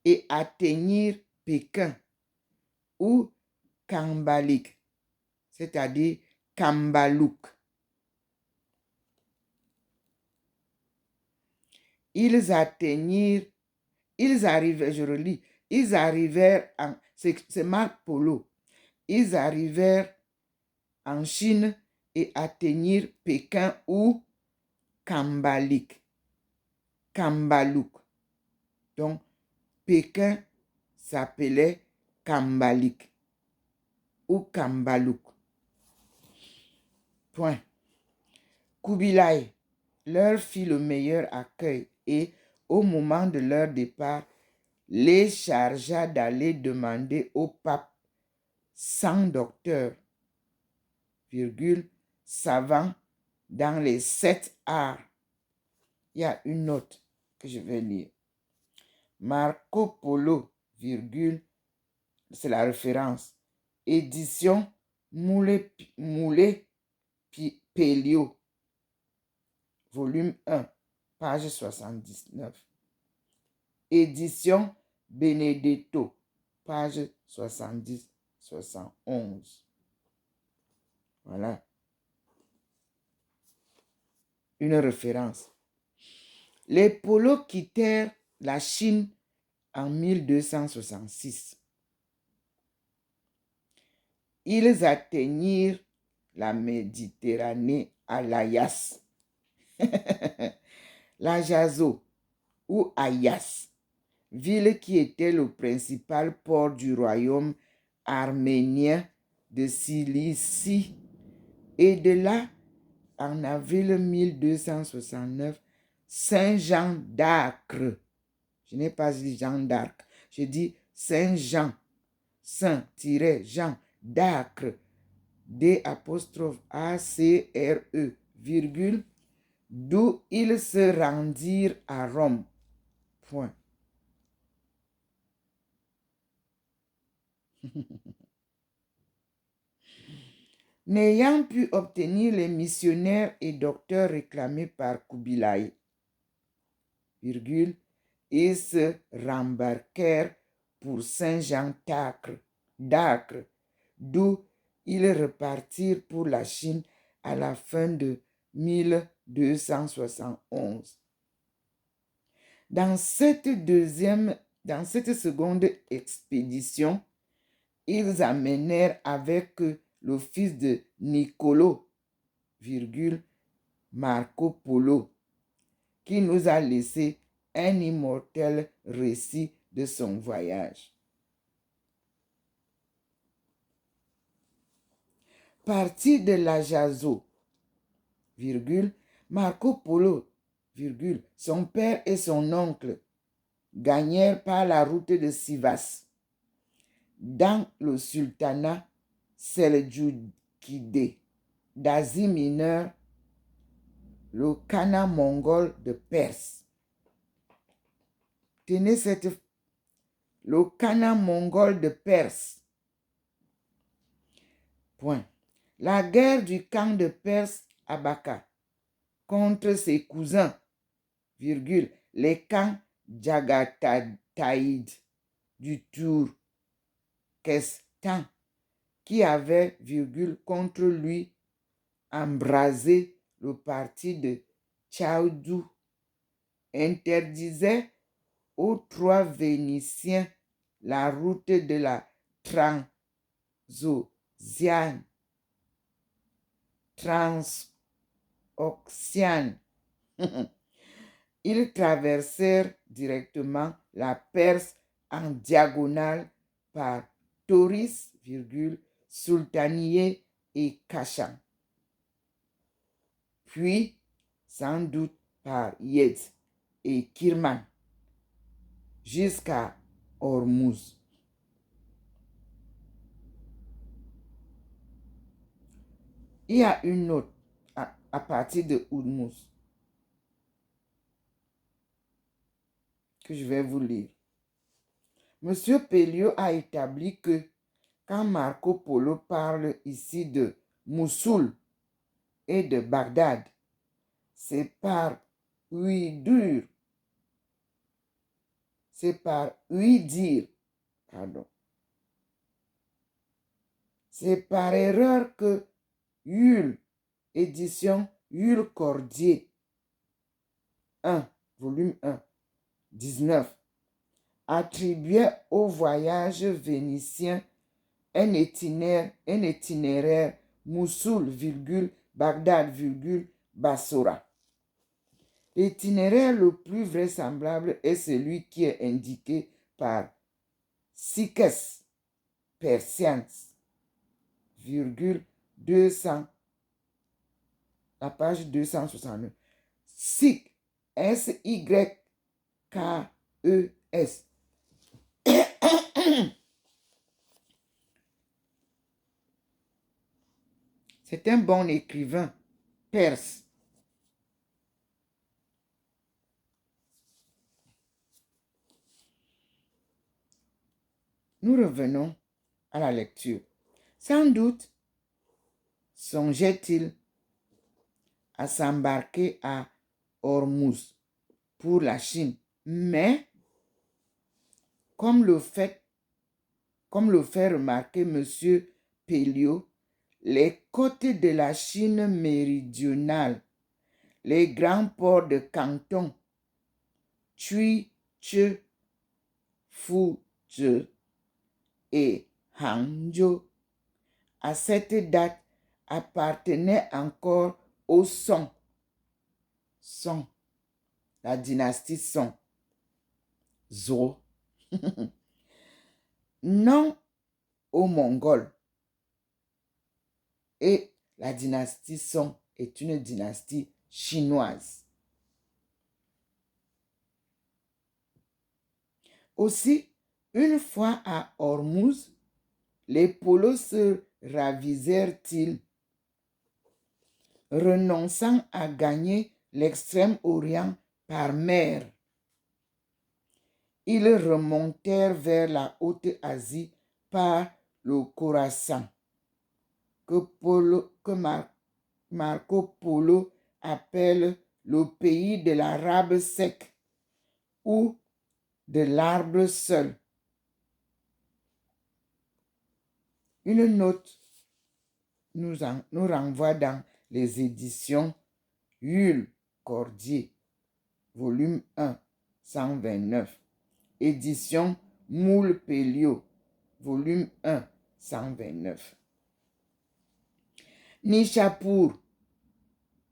et atteignirent Pékin ou Kambalik, c'est-à-dire Kambaluk. Ils arrivèrent en, c'est Marc Polo, ils arrivèrent en Chine et atteignirent Pékin ou Kambaluk. Donc, Pékin s'appelait Kambalik ou Kambaluk. Point. Kubilai leur fit le meilleur accueil et, au moment de leur départ, les chargea d'aller demander au pape 100 docteurs, savants dans les 7 arts. Il y a une note que je vais lire. Marco Polo, c'est la référence. Édition Moule-Pelliot, volume 1, page 79. Édition Benedetto, page 70-71. Voilà. Une référence. Les Polos quittèrent la Chine en 1266. Ils atteignirent la Méditerranée à l'Ayas, l'Ajazo ou Ayas, ville qui était le principal port du royaume arménien de Cilicie. Et de là, en avril 1269, Saint Jean d'Acre, je n'ai pas dit Jean d'Arc, je dis Saint Jean, Saint-Jean d'Acre, D''ACRE, virgule, d'où ils se rendirent à Rome. Point. N'ayant pu obtenir les missionnaires et docteurs réclamés par Kubilai, virgule, ils se rembarquèrent pour Saint-Jean d'Acre, d'où ils repartirent pour la Chine à la fin de 1271. Dans cette seconde expédition, ils amenèrent avec eux le fils de Niccolo, Marco Polo, qui nous a laissé un immortel récit de son voyage. Parti de l'Ajazo, Marco Polo, son père et son oncle, gagnèrent par la route de Sivas, dans le sultanat seldjoukide d'Asie mineure, le Khanat mongol de Perse. Tenez le Khanat mongol de Perse. Point. La guerre du Khan de Perse à Baka contre ses cousins, virgule, les Khans Jagataïd du Turkestan, qui avaient, virgule, contre lui, embrasé le parti de Tchaoudou, interdisait aux 3 Vénitiens la route de la transoxiane. Ils traversèrent directement la Perse en diagonale par Tauris, Sultaniye et Kashan. Puis, sans doute par Yezd et Kirman, jusqu'à Hormuz. Il y a une note à partir de Hormuz que je vais vous lire. Monsieur Pelliot a établi que quand Marco Polo parle ici de Mossoul et de Bagdad, c'est par ouï-dire, pardon. C'est par erreur que Hull, édition Hull Cordier, 1, volume 1, 19, attribuait au voyage vénitien un itinéraire Mossoul, Bagdad, Bassora. L'itinéraire le plus vraisemblable est celui qui est indiqué par Sikes Persians, 200, la page 269. Sikh, S-Y-K-E-S. C'est un bon écrivain perse. Nous revenons à la lecture. Sans doute songeait-il à s'embarquer à Hormuz pour la Chine, mais comme le fait remarquer M. Pelliot, les côtes de la Chine méridionale, les grands ports de Canton, Chui, Che, Fuzhou et Hangzhou, à cette date, appartenaient encore au Song, la dynastie Song, Zhou, non aux Mongols. Et la dynastie Song est une dynastie chinoise. Aussi, une fois à Hormuz, les polos se ravisèrent-ils, renonçant à gagner l'extrême-orient par mer. Ils remontèrent vers la Haute-Asie par le Khorasan, que Marco Polo appelle le pays de l'arabe sec ou de l'arbre seul. Une note nous renvoie dans les éditions Hull Cordier, volume 1, 129. Édition Moule Pelliot, volume 1, 129. Nishapur,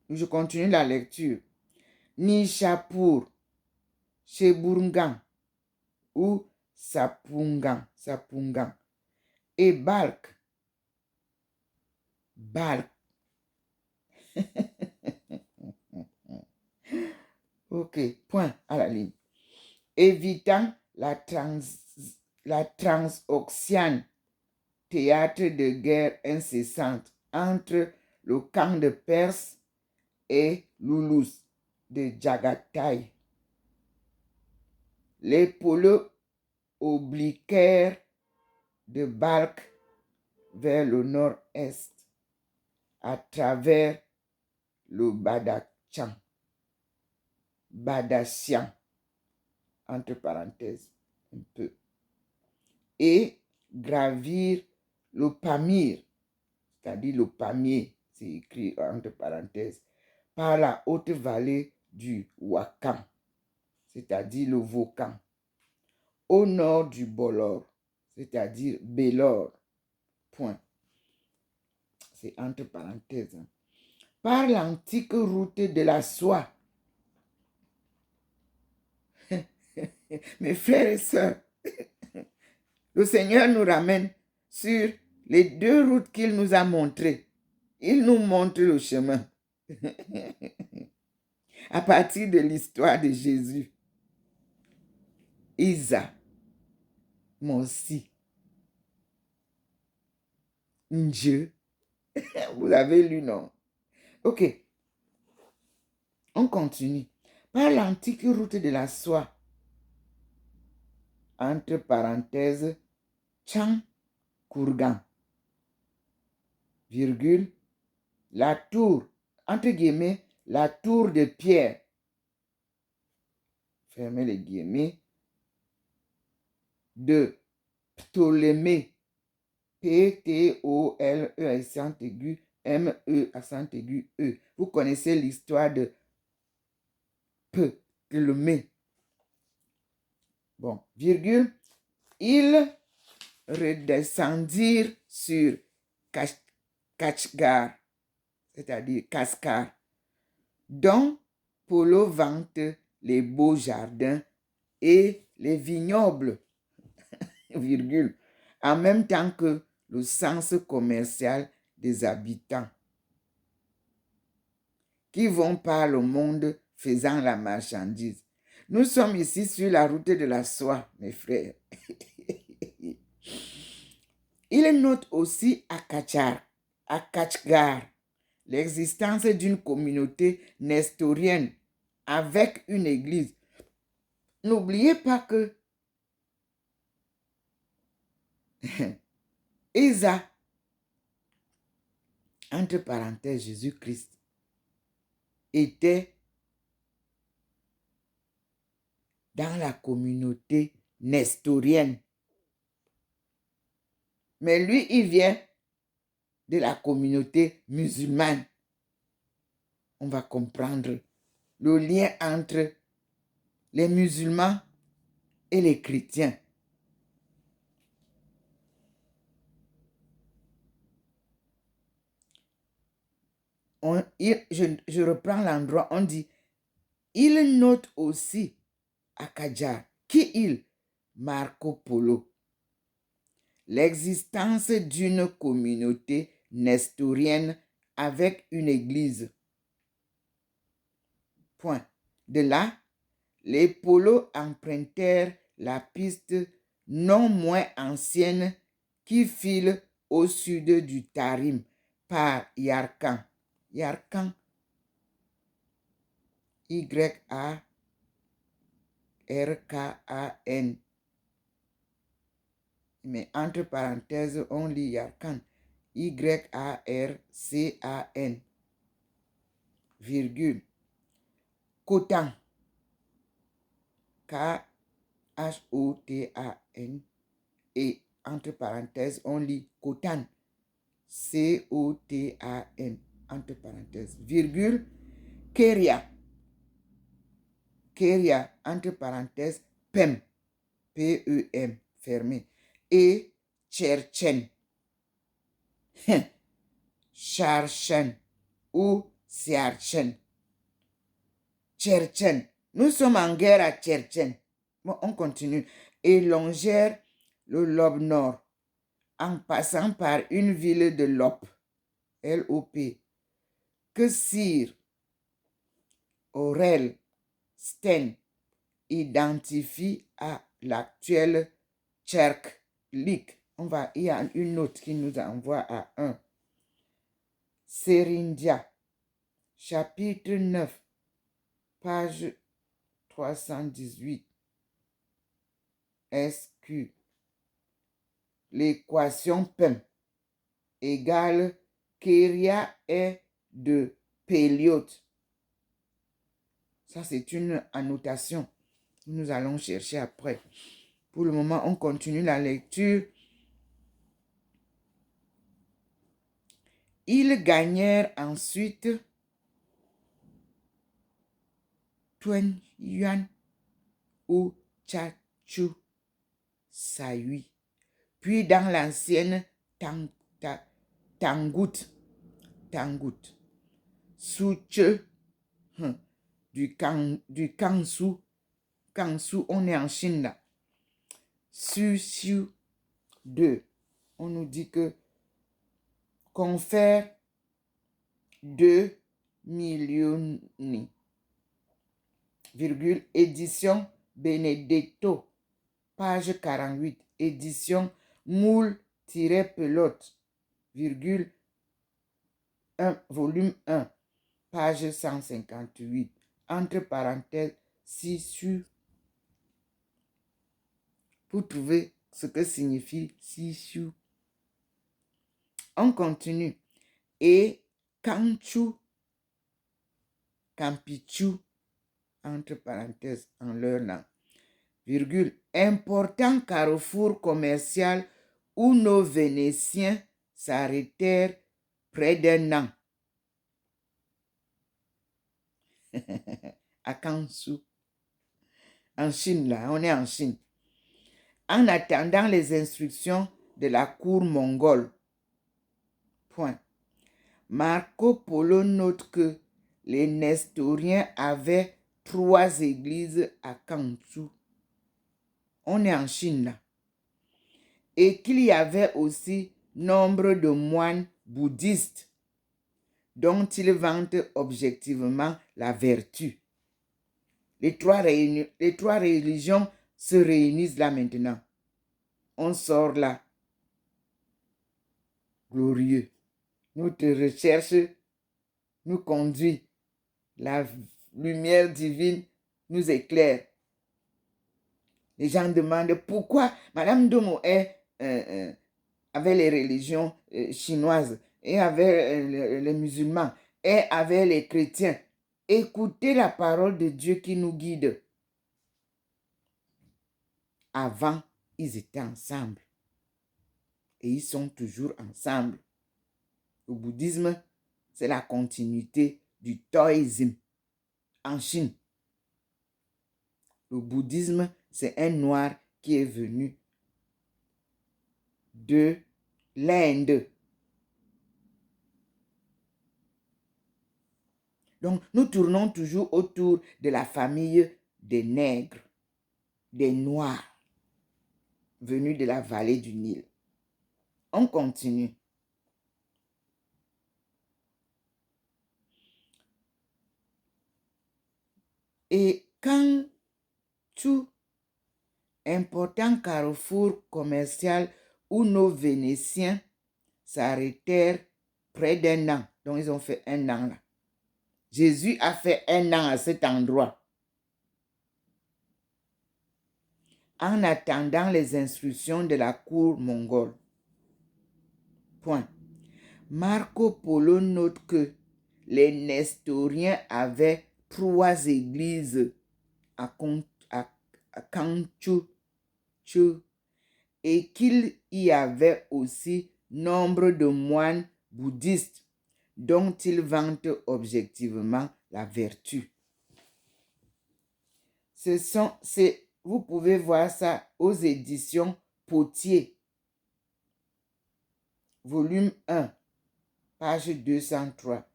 je continue la lecture. Nishapur, Sheburgan ou Sapungan, et Balk. Ok, point à la ligne. évitant la transoxiane, théâtre de guerre incessante entre le camp de Perse et l'Oulous de Jagatai. Les pôles obliquaires de Balkh vers le nord-est à travers le Badachian, entre parenthèses, un peu, et gravir le Pamir, c'est-à-dire le Pamier, c'est écrit entre parenthèses, par la haute vallée du Wakam, c'est-à-dire le Volcan, au nord du Bolor, c'est-à-dire Bélor, point. C'est entre parenthèses. Par l'antique route de la soie. Mes frères et sœurs, le Seigneur nous ramène sur les deux routes qu'il nous a montrées. Il nous montre le chemin. À partir de l'histoire de Jésus. Isa, Monsi, Dieu. Vous avez lu, non? Ok. On continue. Par l'antique route de la soie, entre parenthèses, Chang Kurgan, virgule, la tour, entre guillemets, la tour de pierre, fermez les guillemets, de Ptolémée, P-T-O-L-E accent aigu, M-E accent aigu, E. Vous connaissez l'histoire de Ptolémée. Bon, virgule, ils redescendirent sur Kachgar, c'est-à-dire Cascar, dont Polo vante les beaux jardins et les vignobles, virgule, en même temps que le sens commercial des habitants qui vont par le monde faisant la marchandise. Nous sommes ici sur la route de la soie, mes frères. Il note aussi à Kachgar, l'existence d'une communauté nestorienne avec une église. N'oubliez pas que Isa, entre parenthèses, Jésus-Christ, était dans la communauté nestorienne. Mais lui, il vient de la communauté musulmane. On va comprendre le lien entre les musulmans et les chrétiens. Je reprends l'endroit, on dit, il note aussi à Kachgar, qui il? Marco Polo, l'existence d'une communauté nestorienne avec une église. Point. De là, les polos empruntèrent la piste non moins ancienne qui file au sud du Tarim par Yarkand. Yarkand, Y-A-R-K-A-N. Mais entre parenthèses, on lit Yarkand. Y-A-R-C-A-N. Virgule. Khotan. K-H-O-T-A-N. Et entre parenthèses, on lit Khotan. C-O-T-A-N. Entre parenthèses. Virgule. Keria. Keria, entre parenthèses, Pem. P-E-M. Fermé. Et Tcherchen. Charchen ou Siarchen. Tcherchen. Nous sommes en guerre à Tcherchen. Bon, on continue. Et longèrent le lobe nord en passant par une ville de Lop, L-O-P, que Sir, Aurel, Sten identifie à l'actuel Tcherklik. Il y a une note qui nous envoie à 1. Serindia, chapitre 9, page 318. SQ. L'équation PEM égale Kéria est de Péliote. Ça, c'est une annotation que nous allons chercher après. Pour le moment, on continue la lecture. Ils gagnèrent ensuite Tuen Yuan ou Chachu Sayui, puis dans l'ancienne Tangout, Suche du Kansu, on est en Chine là. Su 2, on nous dit que confère 2 millions, virgule, édition Benedetto, page 48, édition Moule-Pelote, virgule, 1, volume 1, page 158, entre parenthèses, 6 pour trouver ce que signifie 6. On continue. Et Kampichu, entre parenthèses, en leur nom, virgule, important carrefour commercial où nos Vénitiens s'arrêtèrent près d'un an. À Kansu. En Chine, là, on est en Chine. En attendant les instructions de la cour mongole. Point. Marco Polo note que les Nestoriens avaient 3 églises à Kansu. On est en Chine là. Et qu'il y avait aussi nombre de moines bouddhistes dont ils vantent objectivement la vertu. Les trois religions se réunissent là maintenant. On sort là. Glorieux. Notre recherche nous conduit. La lumière divine nous éclaire. Les gens demandent pourquoi Madame Domo avait les religions chinoises et avait les musulmans et avait les chrétiens. Écoutez la parole de Dieu qui nous guide. Avant, ils étaient ensemble. Et ils sont toujours ensemble. Le bouddhisme, c'est la continuité du taoïsme en Chine. Le bouddhisme, c'est un noir qui est venu de l'Inde. Donc, nous tournons toujours autour de la famille des nègres, des noirs, venus de la vallée du Nil. On continue. Et quand tout important carrefour commercial où nos Vénitiens s'arrêtèrent près d'un an. Donc, ils ont fait un an là. Jésus a fait un an à cet endroit. En attendant les instructions de la cour mongole. Point. Marco Polo note que les Nestoriens avaient 3 églises à Kanchu et qu'il y avait aussi nombre de moines bouddhistes dont ils vantent objectivement la vertu. Vous pouvez voir ça aux éditions Potier, volume 1, page 203,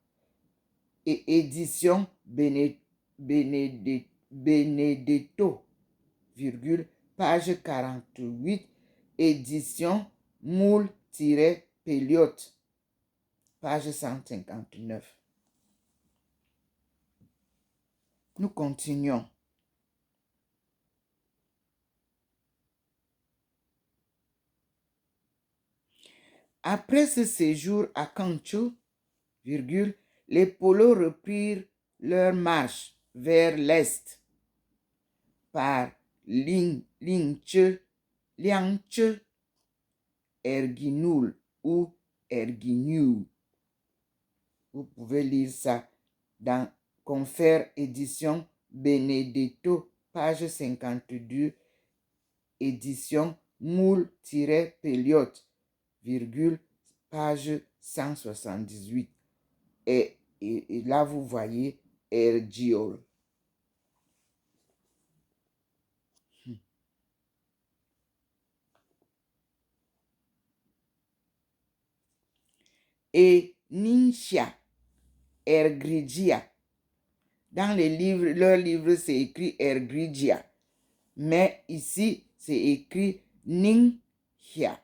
et édition Benedetto, virgule, page 48, édition Moule-Pelote, page 159. Nous continuons. Après ce séjour à Cancho, virgule, les polos reprirent leur marche vers l'est par Liangche, Erginul ou Erginul. Vous pouvez lire ça dans Confère édition Benedetto, page 52, édition Moule-Pelliot, virgule, page 178. Et là, vous voyez Ergiol. Et Nincha, Ergrigia. Dans les livres, leurs livres, c'est écrit Ergrigia. Mais ici, c'est écrit Ninghia.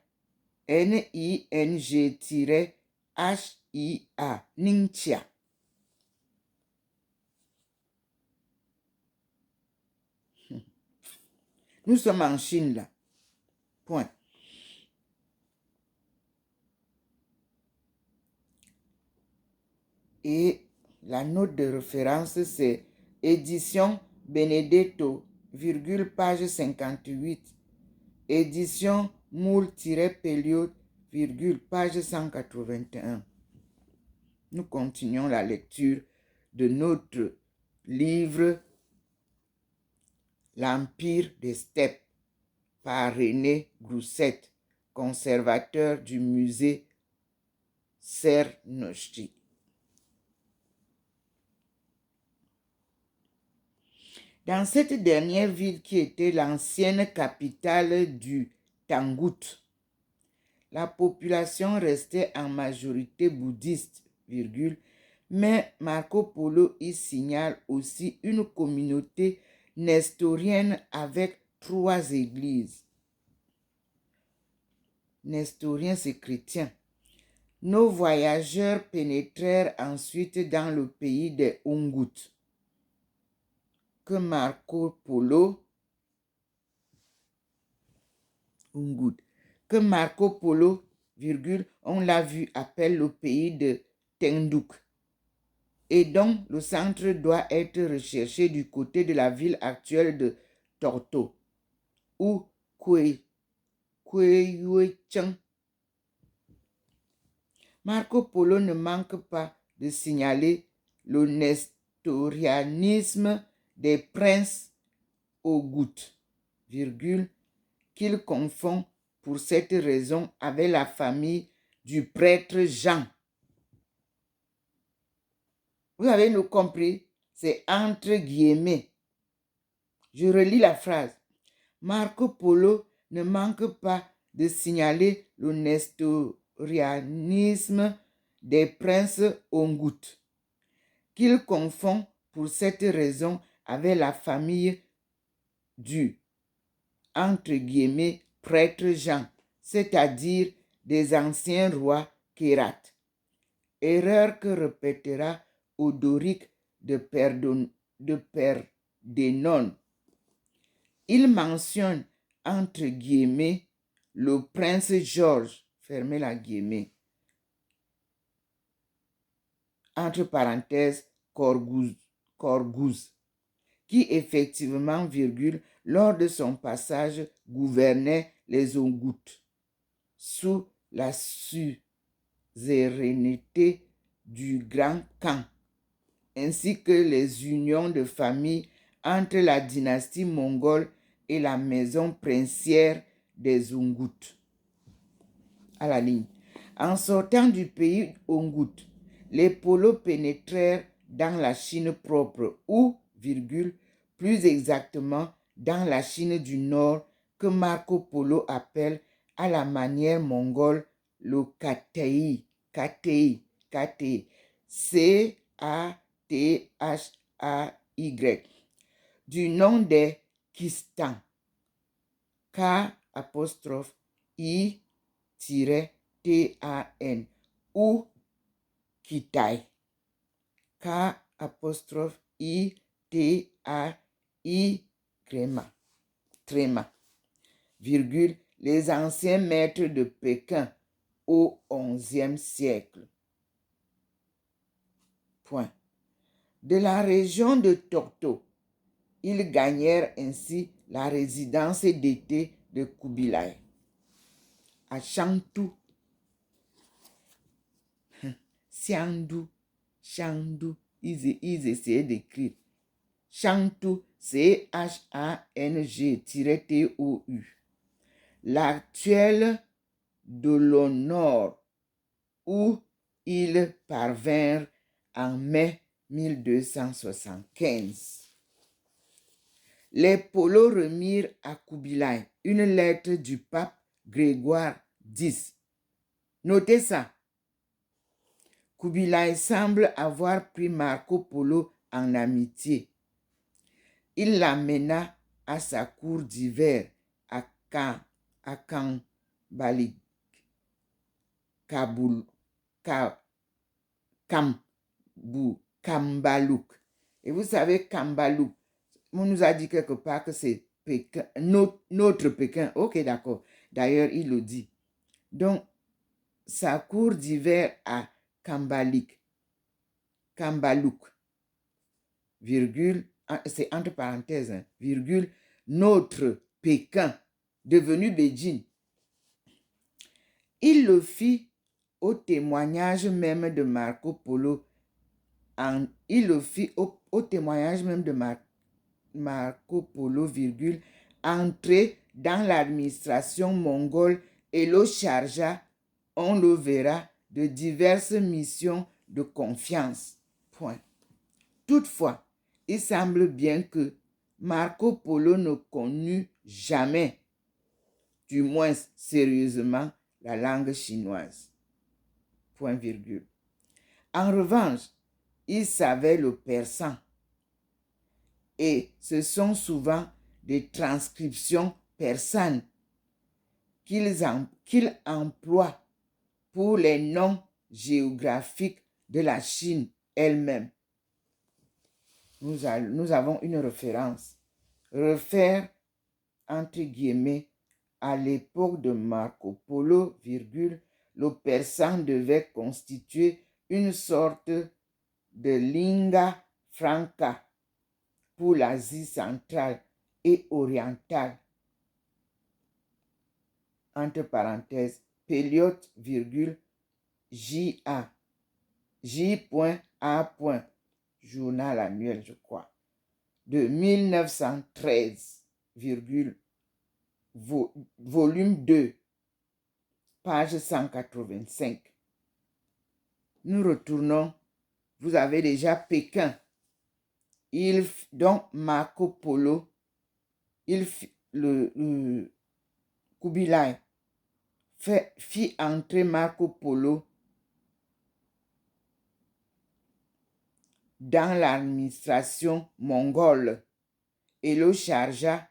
N-I-N-G-H-I-A. Ninghia. Nous sommes en Chine, là. Point. Et la note de référence, c'est édition Benedetto, virgule, page 58. Édition Moule-Pelliot, virgule, page 181. Nous continuons la lecture de notre livre L'Empire des steppes par René Grousset, conservateur du musée Cernochy. Dans cette dernière ville qui était l'ancienne capitale du Tangut, la population restait en majorité bouddhiste, virgule, mais Marco Polo y signale aussi une communauté nestorienne avec 3 églises. Nestorien, c'est chrétien. Nos voyageurs pénétrèrent ensuite dans le pays des Ungut, que Marco Polo, virgule, on l'a vu, appelle le pays de Tenduk, et dont le centre doit être recherché du côté de la ville actuelle de Torto, ou Kweyuecheng. Marco Polo ne manque pas de signaler le nestorianisme des princes Oghut, virgule, qu'il confond pour cette raison avec la famille du prêtre Jean. Vous avez nous compris? C'est entre guillemets. Je relis la phrase. Marco Polo ne manque pas de signaler le nestorianisme des princes Ongut, qu'il confond pour cette raison avec la famille du, entre guillemets, prêtre Jean, c'est-à-dire des anciens rois Kérat. Erreur que répétera Odoric de Perdenon. Il mentionne, entre guillemets, le prince Georges, fermez la guillemets, entre parenthèses, Corguz, qui effectivement, virgule, lors de son passage, gouvernait les Ongout, sous la suzeraineté du Grand Khan, ainsi que les unions de famille entre la dynastie mongole et la maison princière des Ongout. À la ligne. En sortant du pays Ongout, les polos pénétrèrent dans la Chine propre ou, virgule, plus exactement dans la Chine du Nord que Marco Polo appelle à la manière mongole le Cathay, C-A-T-H-A-Y, du nom des Kistan, K'-I-T-A-N, ou Kitai, K'-I-T-A-I, tréma, virgule, les anciens maîtres de Pékin, au XIe siècle. Point. De la région de Torto, ils gagnèrent ainsi la résidence d'été de Kubilai. À Chengdu, Xiangdu, Chengdu, ils essayaient d'écrire. Chengdu, C-H-A-N-G-T-O-U. L'actuel Dolonor, où ils parvinrent en mai 1275. Les Polos remirent à Kubilai une lettre du pape Grégoire X. Notez ça. Kubilai semble avoir pris Marco Polo en amitié. Il l'amena à sa cour d'hiver à Kambalik, Kambalouk. Et vous savez, Kambalouk, on nous a dit quelque part que c'est Pékin, notre Pékin. Ok, d'accord. D'ailleurs, il le dit. Donc, sa cour d'hiver à Kambalouk, virgule, c'est entre parenthèses, hein, virgule, notre Pékin, devenu Beijing. Il le fit au témoignage même de Marco Polo. Marco Polo, virgule, entré dans l'administration mongole et le chargea, on le verra, de diverses missions de confiance. Point. Toutefois, il semble bien que Marco Polo ne connut jamais, du moins sérieusement, la langue chinoise. Point virgule. En revanche, il savait le persan. Et ce sont souvent des transcriptions persanes qu'il emploie pour les noms géographiques de la Chine elle-même. Nous avons une référence. Refaire, entre guillemets, à l'époque de Marco Polo, virgule, le persan devait constituer une sorte de lingua franca pour l'Asie centrale et orientale. Entre parenthèses, Pelliot, virgule, J.A. J.A. Journal annuel, je crois, de 1913, virgule, volume 2, page 185. Nous retournons. Vous avez déjà Pékin. Donc, Marco Polo, Kubilai fit entrer Marco Polo dans l'administration mongole et le chargea,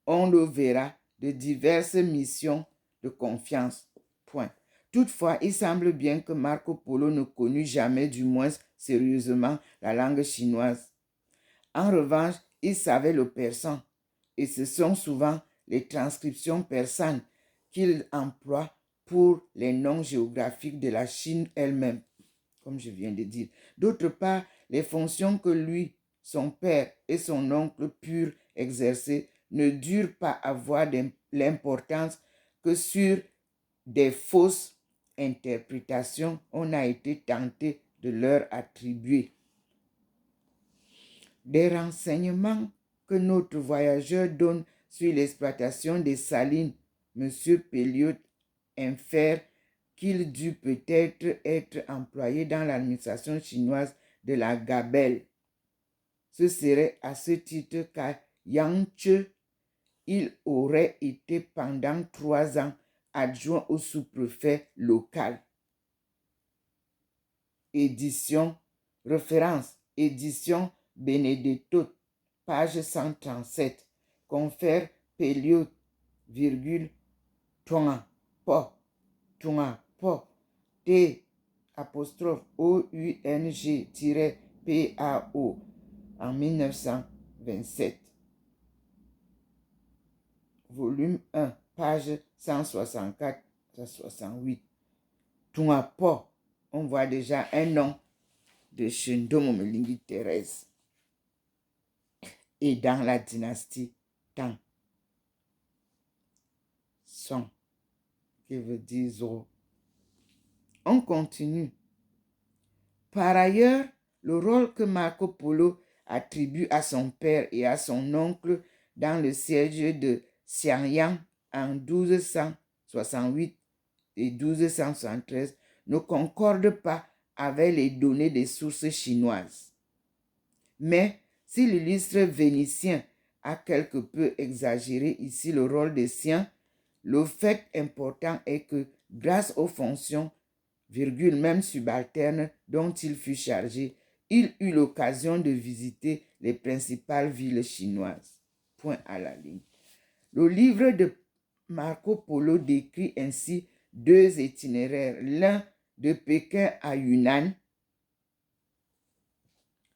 on le verra, de diverses missions de confiance. Point. Toutefois, il semble bien que Marco Polo ne connut jamais, du moins sérieusement, la langue chinoise. En revanche, il savait le persan, et ce sont souvent les transcriptions persanes qu'il emploie pour les noms géographiques de la Chine elle-même, comme je viens de dire. D'autre part, les fonctions que lui, son père et son oncle purent exercer ne durent pas avoir l'importance que sur des fausses interprétations on a été tenté de leur attribuer. Des renseignements que notre voyageur donne sur l'exploitation des salines, M. Pelliot infère qu'il dut peut-être être employé dans l'administration chinoise de la Gabelle. Ce serait à ce titre qu'à Yangtze, il aurait été pendant 3 ans adjoint au sous-préfet local. Édition Benedetto, page 137. Confère Pelliot, virgule, Tonga Po, T, apostrophe, OUNG-PAO, en 1927. Volume 1, page 164 à 68. Tungapo, on voit déjà un nom de Shindomo Melingi Thérèse. Et dans la dynastie Tang. Son, qui veut dire Zoro. On continue. Par ailleurs, le rôle que Marco Polo attribue à son père et à son oncle dans le siège de Xianyang en 1268 et 1273 ne concorde pas avec les données des sources chinoises. Mais si l'illustre vénitien a quelque peu exagéré ici le rôle des siens, le fait important est que grâce aux fonctions, même subalternes dont il fut chargé, il eut l'occasion de visiter les principales villes chinoises. Point à la ligne. Le livre de Marco Polo décrit ainsi deux itinéraires, l'un de Pékin à Yunnan,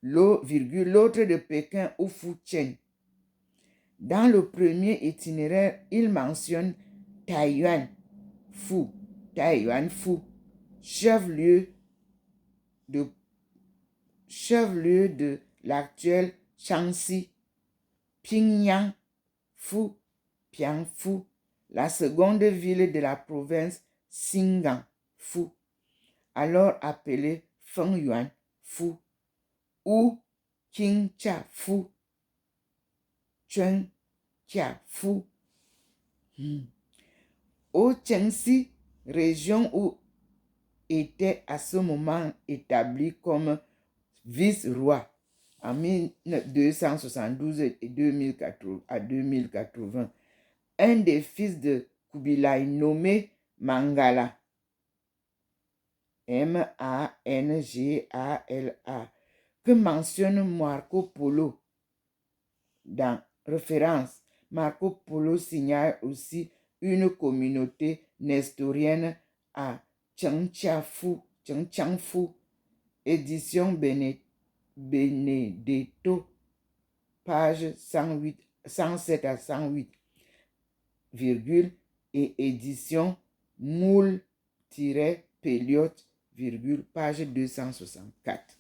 l'autre de Pékin au Fujian. Dans le premier itinéraire, il mentionne Taiyuan Fu, chef-lieu de l'actuel Shaanxi, Pingyang Fu, Piangfu, la seconde ville de la province Xinjiang Fu, alors appelée Fengyuan Fu, ou Qingxia Fu, Chunxia Fu. Au Shaanxi, région où était à ce moment établi comme vice-roi en 1272 et 2080, un des fils de Kubilai nommé Mangala, Mangala, que mentionne Marco Polo. Dans référence, Marco Polo signale aussi une communauté nestorienne à Changchafu, édition Benedetto, page 107 à 108, virgule, et édition Moule-Pelliot, virgule, page 264.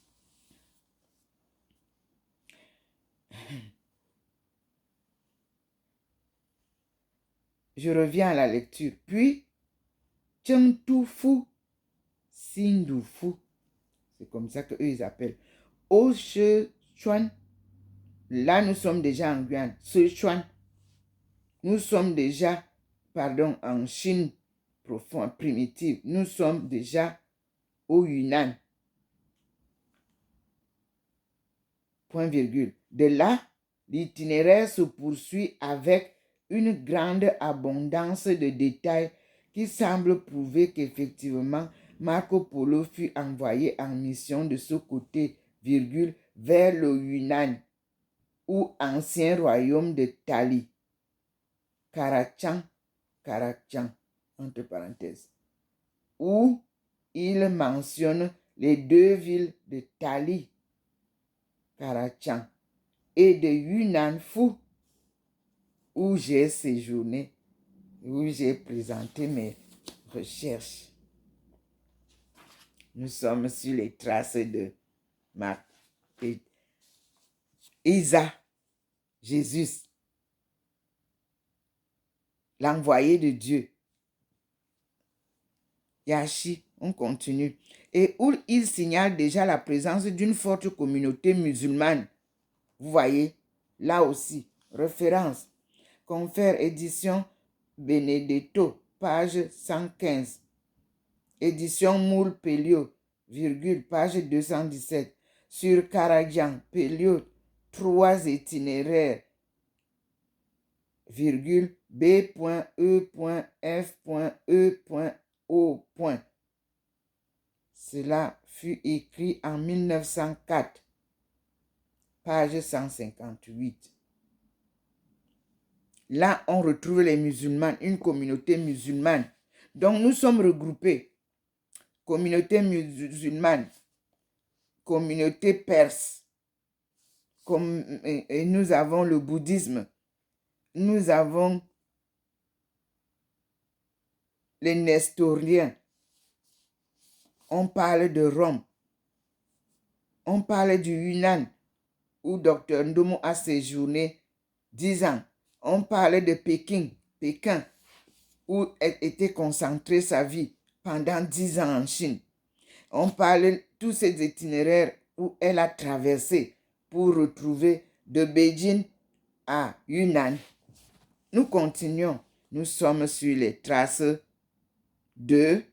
Je reviens à la lecture. Puis, Chengtufu, Sindufu, c'est comme ça qu'eux ils appellent. Au Sichuan, là nous sommes déjà en Guyane. Sichuan, nous sommes déjà, en Chine profonde, primitive. Nous sommes déjà au Yunnan. Point virgule. De là, l'itinéraire se poursuit avec une grande abondance de détails qui semble prouver qu'effectivement, Marco Polo fut envoyé en mission de ce côté, virgule, vers le Yunnan, ou ancien royaume de Tali, Karachan, entre parenthèses, où il mentionne les deux villes de Tali, Karachan, et de Yunnan-Fu, où j'ai séjourné, où j'ai présenté mes recherches. Nous sommes sur les traces de Marc et Isa, Jésus, l'envoyé de Dieu. Yashi, on continue. Et où il signale déjà la présence d'une forte communauté musulmane. Vous voyez, là aussi, référence. Confère édition Benedetto, page 115. Édition Moule-Pelliot, virgule, page 217. Sur Karajan, Pelliot, 3 itinéraires, virgule, B.E.F.E.O. Cela fut écrit en 1904, page 158. Là, on retrouve les musulmans, une communauté musulmane. Donc, nous sommes regroupés. Communauté musulmane, communauté perse, et nous avons le bouddhisme, nous avons les Nestoriens. On parle de Rome. On parle du Yunnan, où Dr Ndomo a séjourné 10 ans. On parle de Pékin, où elle était concentrée sa vie pendant 10 ans en Chine. On parle de tous ces itinéraires où elle a traversé pour retrouver de Beijing à Yunnan. Nous continuons. Nous sommes sur les traces de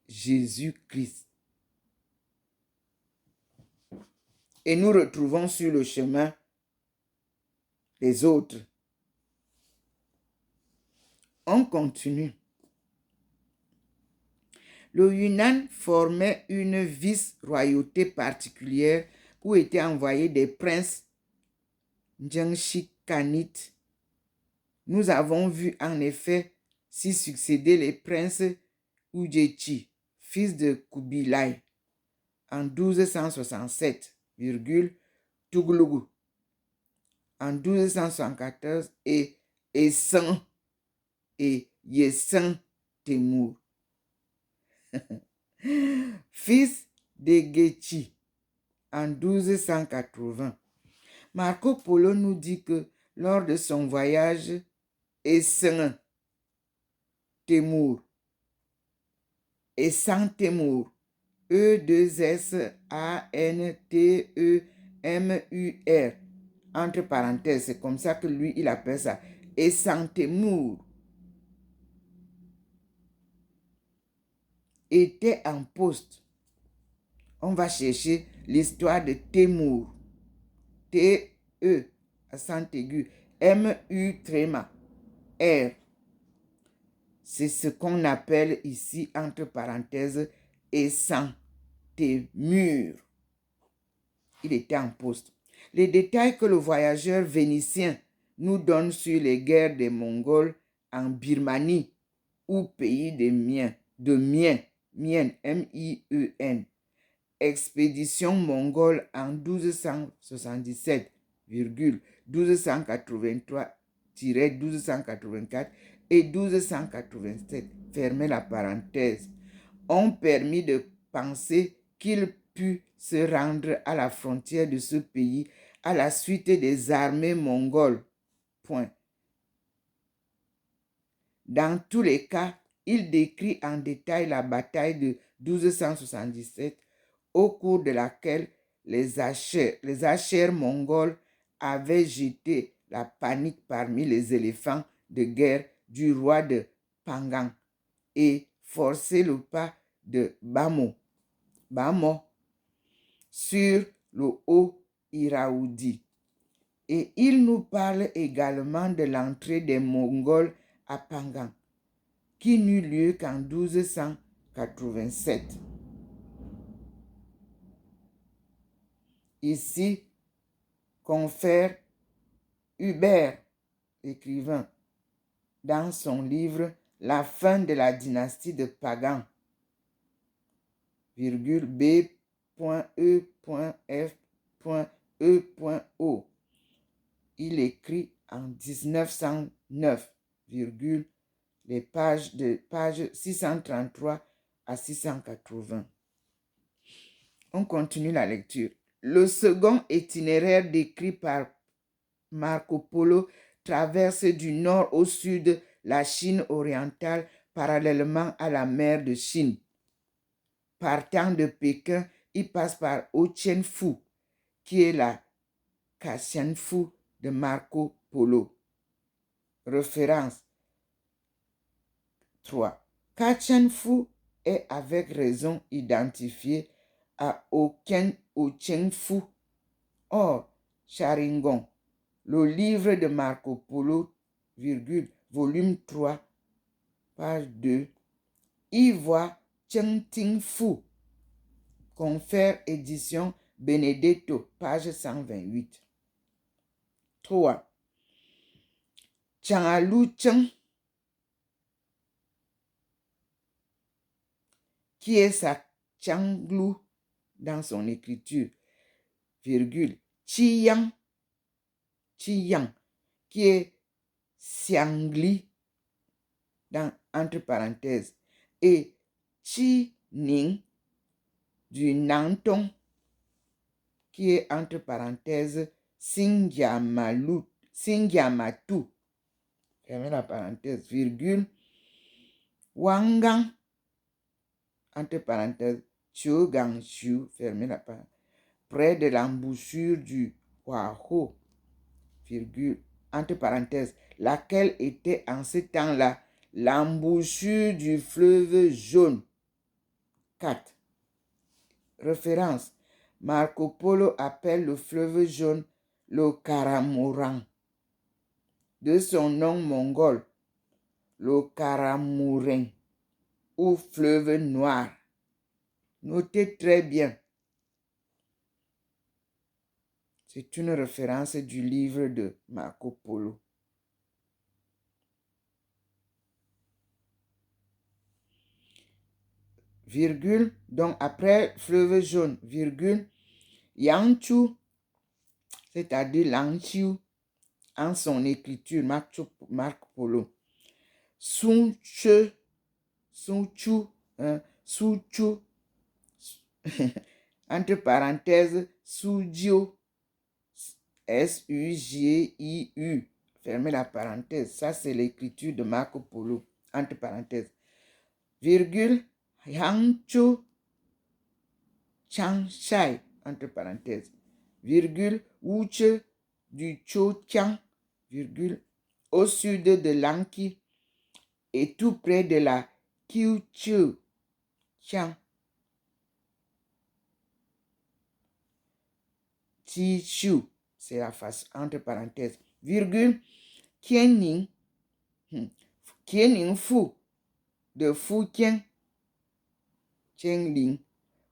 Jésus-Christ. Et nous retrouvons sur le chemin les autres. On continue. Le Yunnan formait une vice-royauté particulière où étaient envoyés des princes Jiangxi-Khanites. Nous avons vu en effet s'y succéder les princes Ujechi, fils de Kubilai, en 1267, Tughluq en 1274 et Essan et Yessan Temur, fils de Gechi, en 1280. Marco Polo nous dit que lors de son voyage, Essan Temur, E2SANTEMUR, entre parenthèses, c'est comme ça que lui, il appelle ça, Essan Temur, était en poste. On va chercher l'histoire de Temur. T-E, accent aigu, M-U, tréma, R. C'est ce qu'on appelle ici, entre parenthèses, Essan Temur. Il était en poste. Les détails que le voyageur vénitien nous donne sur les guerres des Mongols en Birmanie ou pays de Mien, M-I-E-N, expédition mongole en 1277, 1283-1284 et 1287, fermez la parenthèse, ont permis de penser qu'il put se rendre à la frontière de ce pays à la suite des armées mongoles. Point. Dans tous les cas, il décrit en détail la bataille de 1277 au cours de laquelle les archers mongols avaient jeté la panique parmi les éléphants de guerre du roi de Pangan et forcé le pas de Bamo sur le haut Iraoudi. Et il nous parle également de l'entrée des Mongols à Pangan, qui n'eut lieu qu'en 1287. Ici, confère Hubert, écrivain, dans son livre La fin de la dynastie de Pagan, B.E.F.E.O. Il écrit en 1909, les pages 633 à 680. On continue la lecture. Le second itinéraire décrit par Marco Polo traverse du nord au sud la Chine orientale parallèlement à la mer de Chine. Partant de Pékin, il passe par Otienfu, qui est la Kashanfu de Marco Polo. Référence 3. Kashanfu est avec raison identifié à Otienfu. Or, Charingon, le livre de Marco Polo, volume 3, page 2, y voit Chengtingfu, confère édition Benedetto, page 128. 3. Chang'alu-cheng, qui est sa Changlu dans son écriture, Chiyang, qui est Xiangli, entre parenthèses, et Chi Ning du Nantong, qui est entre parenthèses Singyamatu, fermez la parenthèse, virgule, Wangang, entre parenthèses, Chiogangshu, fermez la parenthèse, près de l'embouchure du Huaho, virgule, entre parenthèses, laquelle était en ce temps-là l'embouchure du fleuve jaune. 4. Référence. Marco Polo appelle le fleuve jaune le Karamoran. De son nom mongol, le Karamuren, ou fleuve noir. Notez très bien. C'est une référence du livre de Marco Polo. Virgule, donc après fleuve jaune, virgule, Yangchu, c'est-à-dire Langchu, en son écriture, Marco Polo. Sunchu, entre parenthèses, Sujiu, Sujiu, fermez la parenthèse, ça c'est l'écriture de Marco Polo, entre parenthèses, virgule, Hangzhou Changsha, entre parenthèses, virgule, Wuche du Zhoutiang, virgule, au sud de l'Anqi et tout près de la Qiuqiu Chiang. Chishu, c'est la face, entre parenthèses, virgule, Qianning Fu, de Fujian, Qianling,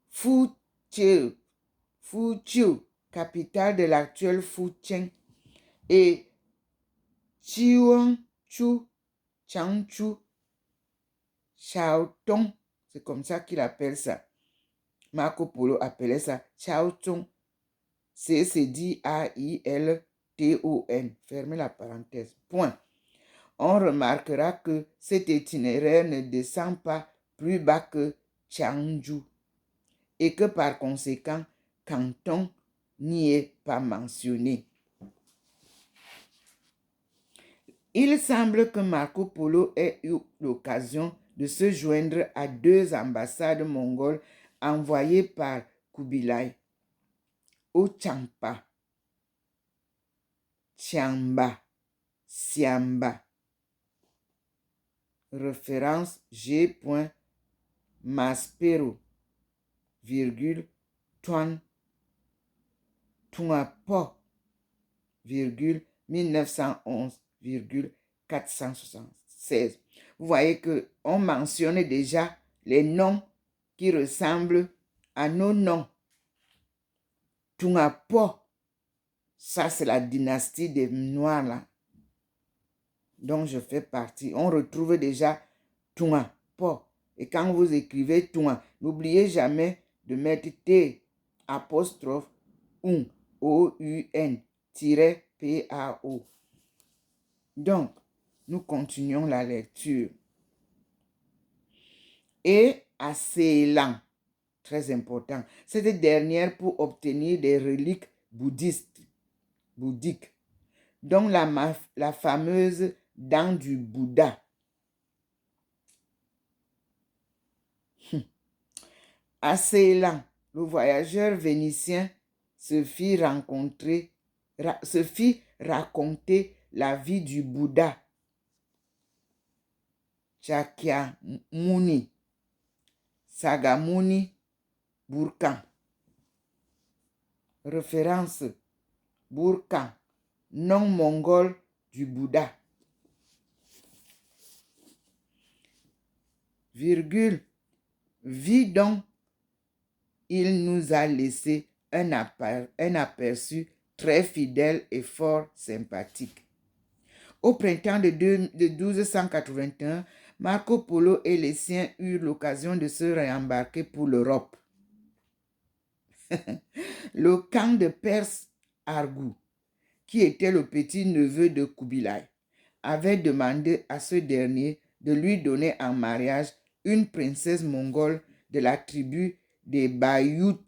Fujiu, capitale de l'actuel Fujian, et Changchu, Xiaotong, c'est comme ça qu'il appelle ça. Marco Polo appelait ça Xiaotong. C-C-D-A-I-L-T-O-N. Fermez la parenthèse. Point. On remarquera que cet itinéraire ne descend pas plus bas que Changju et que par conséquent, Canton n'y est pas mentionné. Il semble que Marco Polo ait eu l'occasion de se joindre à 2 ambassades mongoles envoyées par Kubilai au Champa, Xiamba. Référence G. Maspero, virgule, Tungapo, virgule, 1911, virgule, 476. Vous voyez qu'on mentionne déjà les noms qui ressemblent à nos noms. Tungapo, ça c'est la dynastie des Noirs là, dont je fais partie. On retrouve déjà Tungapo. Et quand vous écrivez Tunga, n'oubliez jamais de mettre T apostrophe un, O-U-N, P-A-O. Donc, nous continuons la lecture. Et à Ceylan, très important, cette dernière pour obtenir des reliques bouddhiques, dont la fameuse dent du Bouddha. À Ceylan, le voyageur vénitien se fit raconter la vie du Bouddha Shakyamuni, Sagamuni Burkan. Référence Burkan, nom mongol du Bouddha. Virgule, vis donc, il nous a laissé un aperçu très fidèle et fort sympathique. Au printemps de 1281, Marco Polo et les siens eurent l'occasion de se réembarquer pour l'Europe. Le Khan de Perse Arghou, qui était le petit-neveu de Kubilai, avait demandé à ce dernier de lui donner en mariage une princesse mongole de la tribu des Bayout,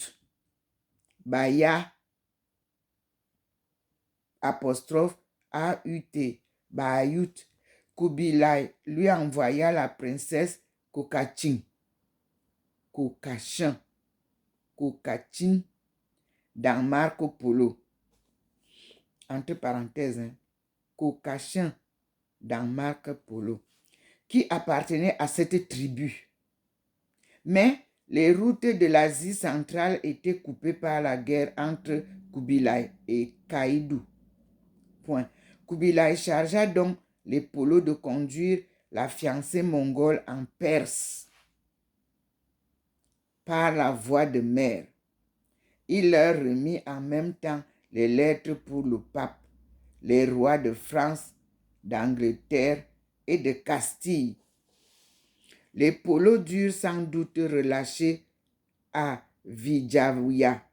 Baya, apostrophe A-U-T, Bayout. Kubilai lui envoya la princesse Kokachin, Kokachin, Kokachin dans Marco Polo. Entre parenthèses, hein, Kokachin dans Marco Polo, qui appartenait à cette tribu. Mais les routes de l'Asie centrale étaient coupées par la guerre entre Kubilai et Kaïdou. Point. Kubilai chargea donc les polos de conduire la fiancée mongole en Perse par la voie de mer. Il leur remit en même temps les lettres pour le pape, les rois de France, d'Angleterre et de Castille. Les polos durent sans doute relâcher à Vijayawada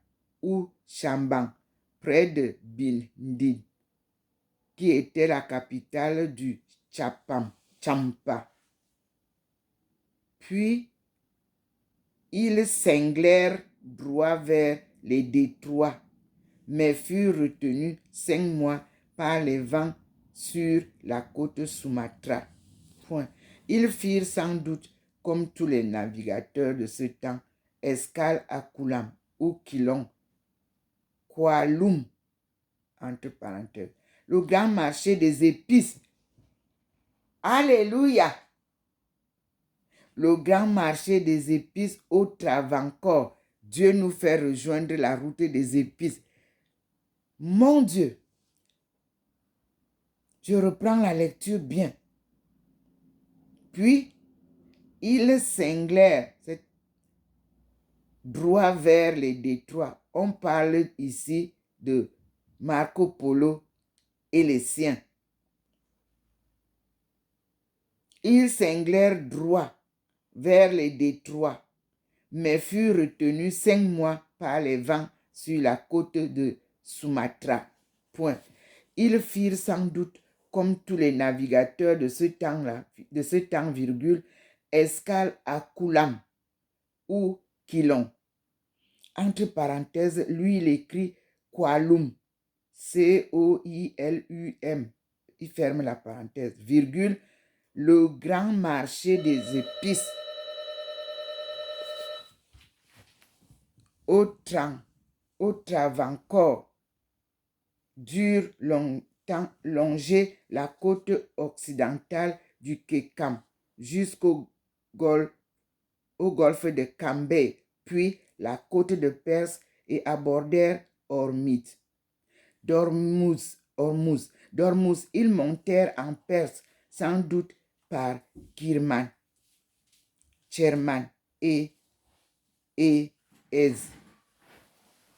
ou Chambang, près de Bindid, qui était la capitale du Champa. Puis, ils cinglèrent droit vers les détroits, mais furent retenus 5 mois par les vents sur la côte Sumatra. Point. Ils firent sans doute, comme tous les navigateurs de ce temps, escale à Kulam ou Kilong, Kualum, entre parenthèses, le grand marché des épices. Alléluia! Le grand marché des épices au Travancore. Dieu nous fait rejoindre la route des épices. Mon Dieu! Je reprends la lecture bien. Puis, ils cinglèrent droit vers les détroits. On parle ici de Marco Polo et les siens. Ils cinglèrent droit vers les détroits, mais furent retenus 5 mois par les vents sur la côte de Sumatra. Point. Ils firent sans doute, comme tous les navigateurs de ce temps, virgule, escale à Kulam ou Kilong. Entre parenthèses, lui, il écrit Kualum, C-O-I-L-U-M. Il ferme la parenthèse, virgule, le grand marché des épices au Travancore dure longtemps longer la côte occidentale du Kekam jusqu'au golfe de Cambay, puis la côte de Perse et abordèrent Hormuz. D'Ormuz, ils montèrent en Perse, sans doute par Kerman et Ez.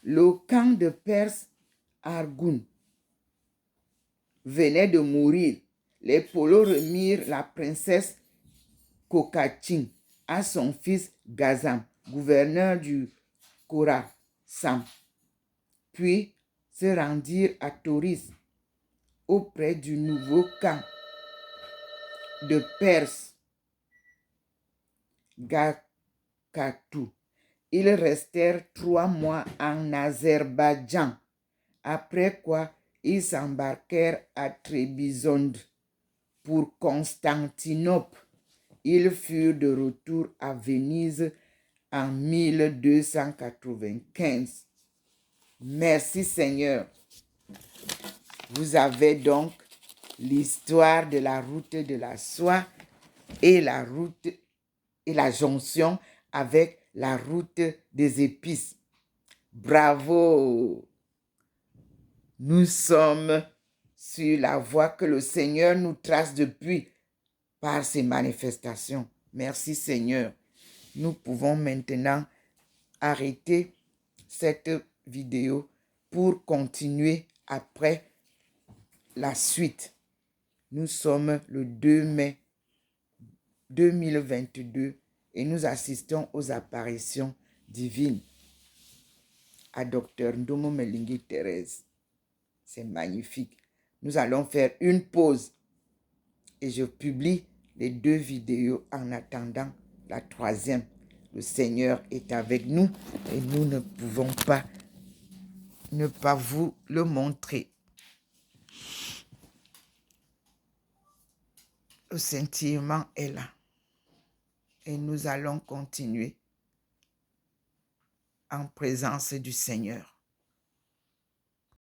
Le camp de Perse, Argoun, venait de mourir. Les polos remirent la princesse Kokachin à son fils Gazam, gouverneur du Khorasan, puis se rendirent à Tauris, auprès du nouveau camp de Perse, Gakatou. Ils restèrent 3 mois en Azerbaïdjan, après quoi ils s'embarquèrent à Trébizonde pour Constantinople. Ils furent de retour à Venise en 1295. Merci Seigneur. Vous avez donc l'histoire de la route de la soie et la route et la jonction avec la route des épices. Bravo! Nous sommes sur la voie que le Seigneur nous trace depuis par ses manifestations. Merci Seigneur. Nous pouvons maintenant arrêter cette vidéo pour continuer après la suite. Nous sommes le 2 mai 2022 et nous assistons aux apparitions divines à Dr Ndomo Melingi Thérèse. C'est magnifique. Nous allons faire une pause et je publie les 2 vidéos en attendant la 3e. Le Seigneur est avec nous et nous ne pouvons pas ne pas vous le montrer. Le sentiment est là et nous allons continuer en présence du Seigneur.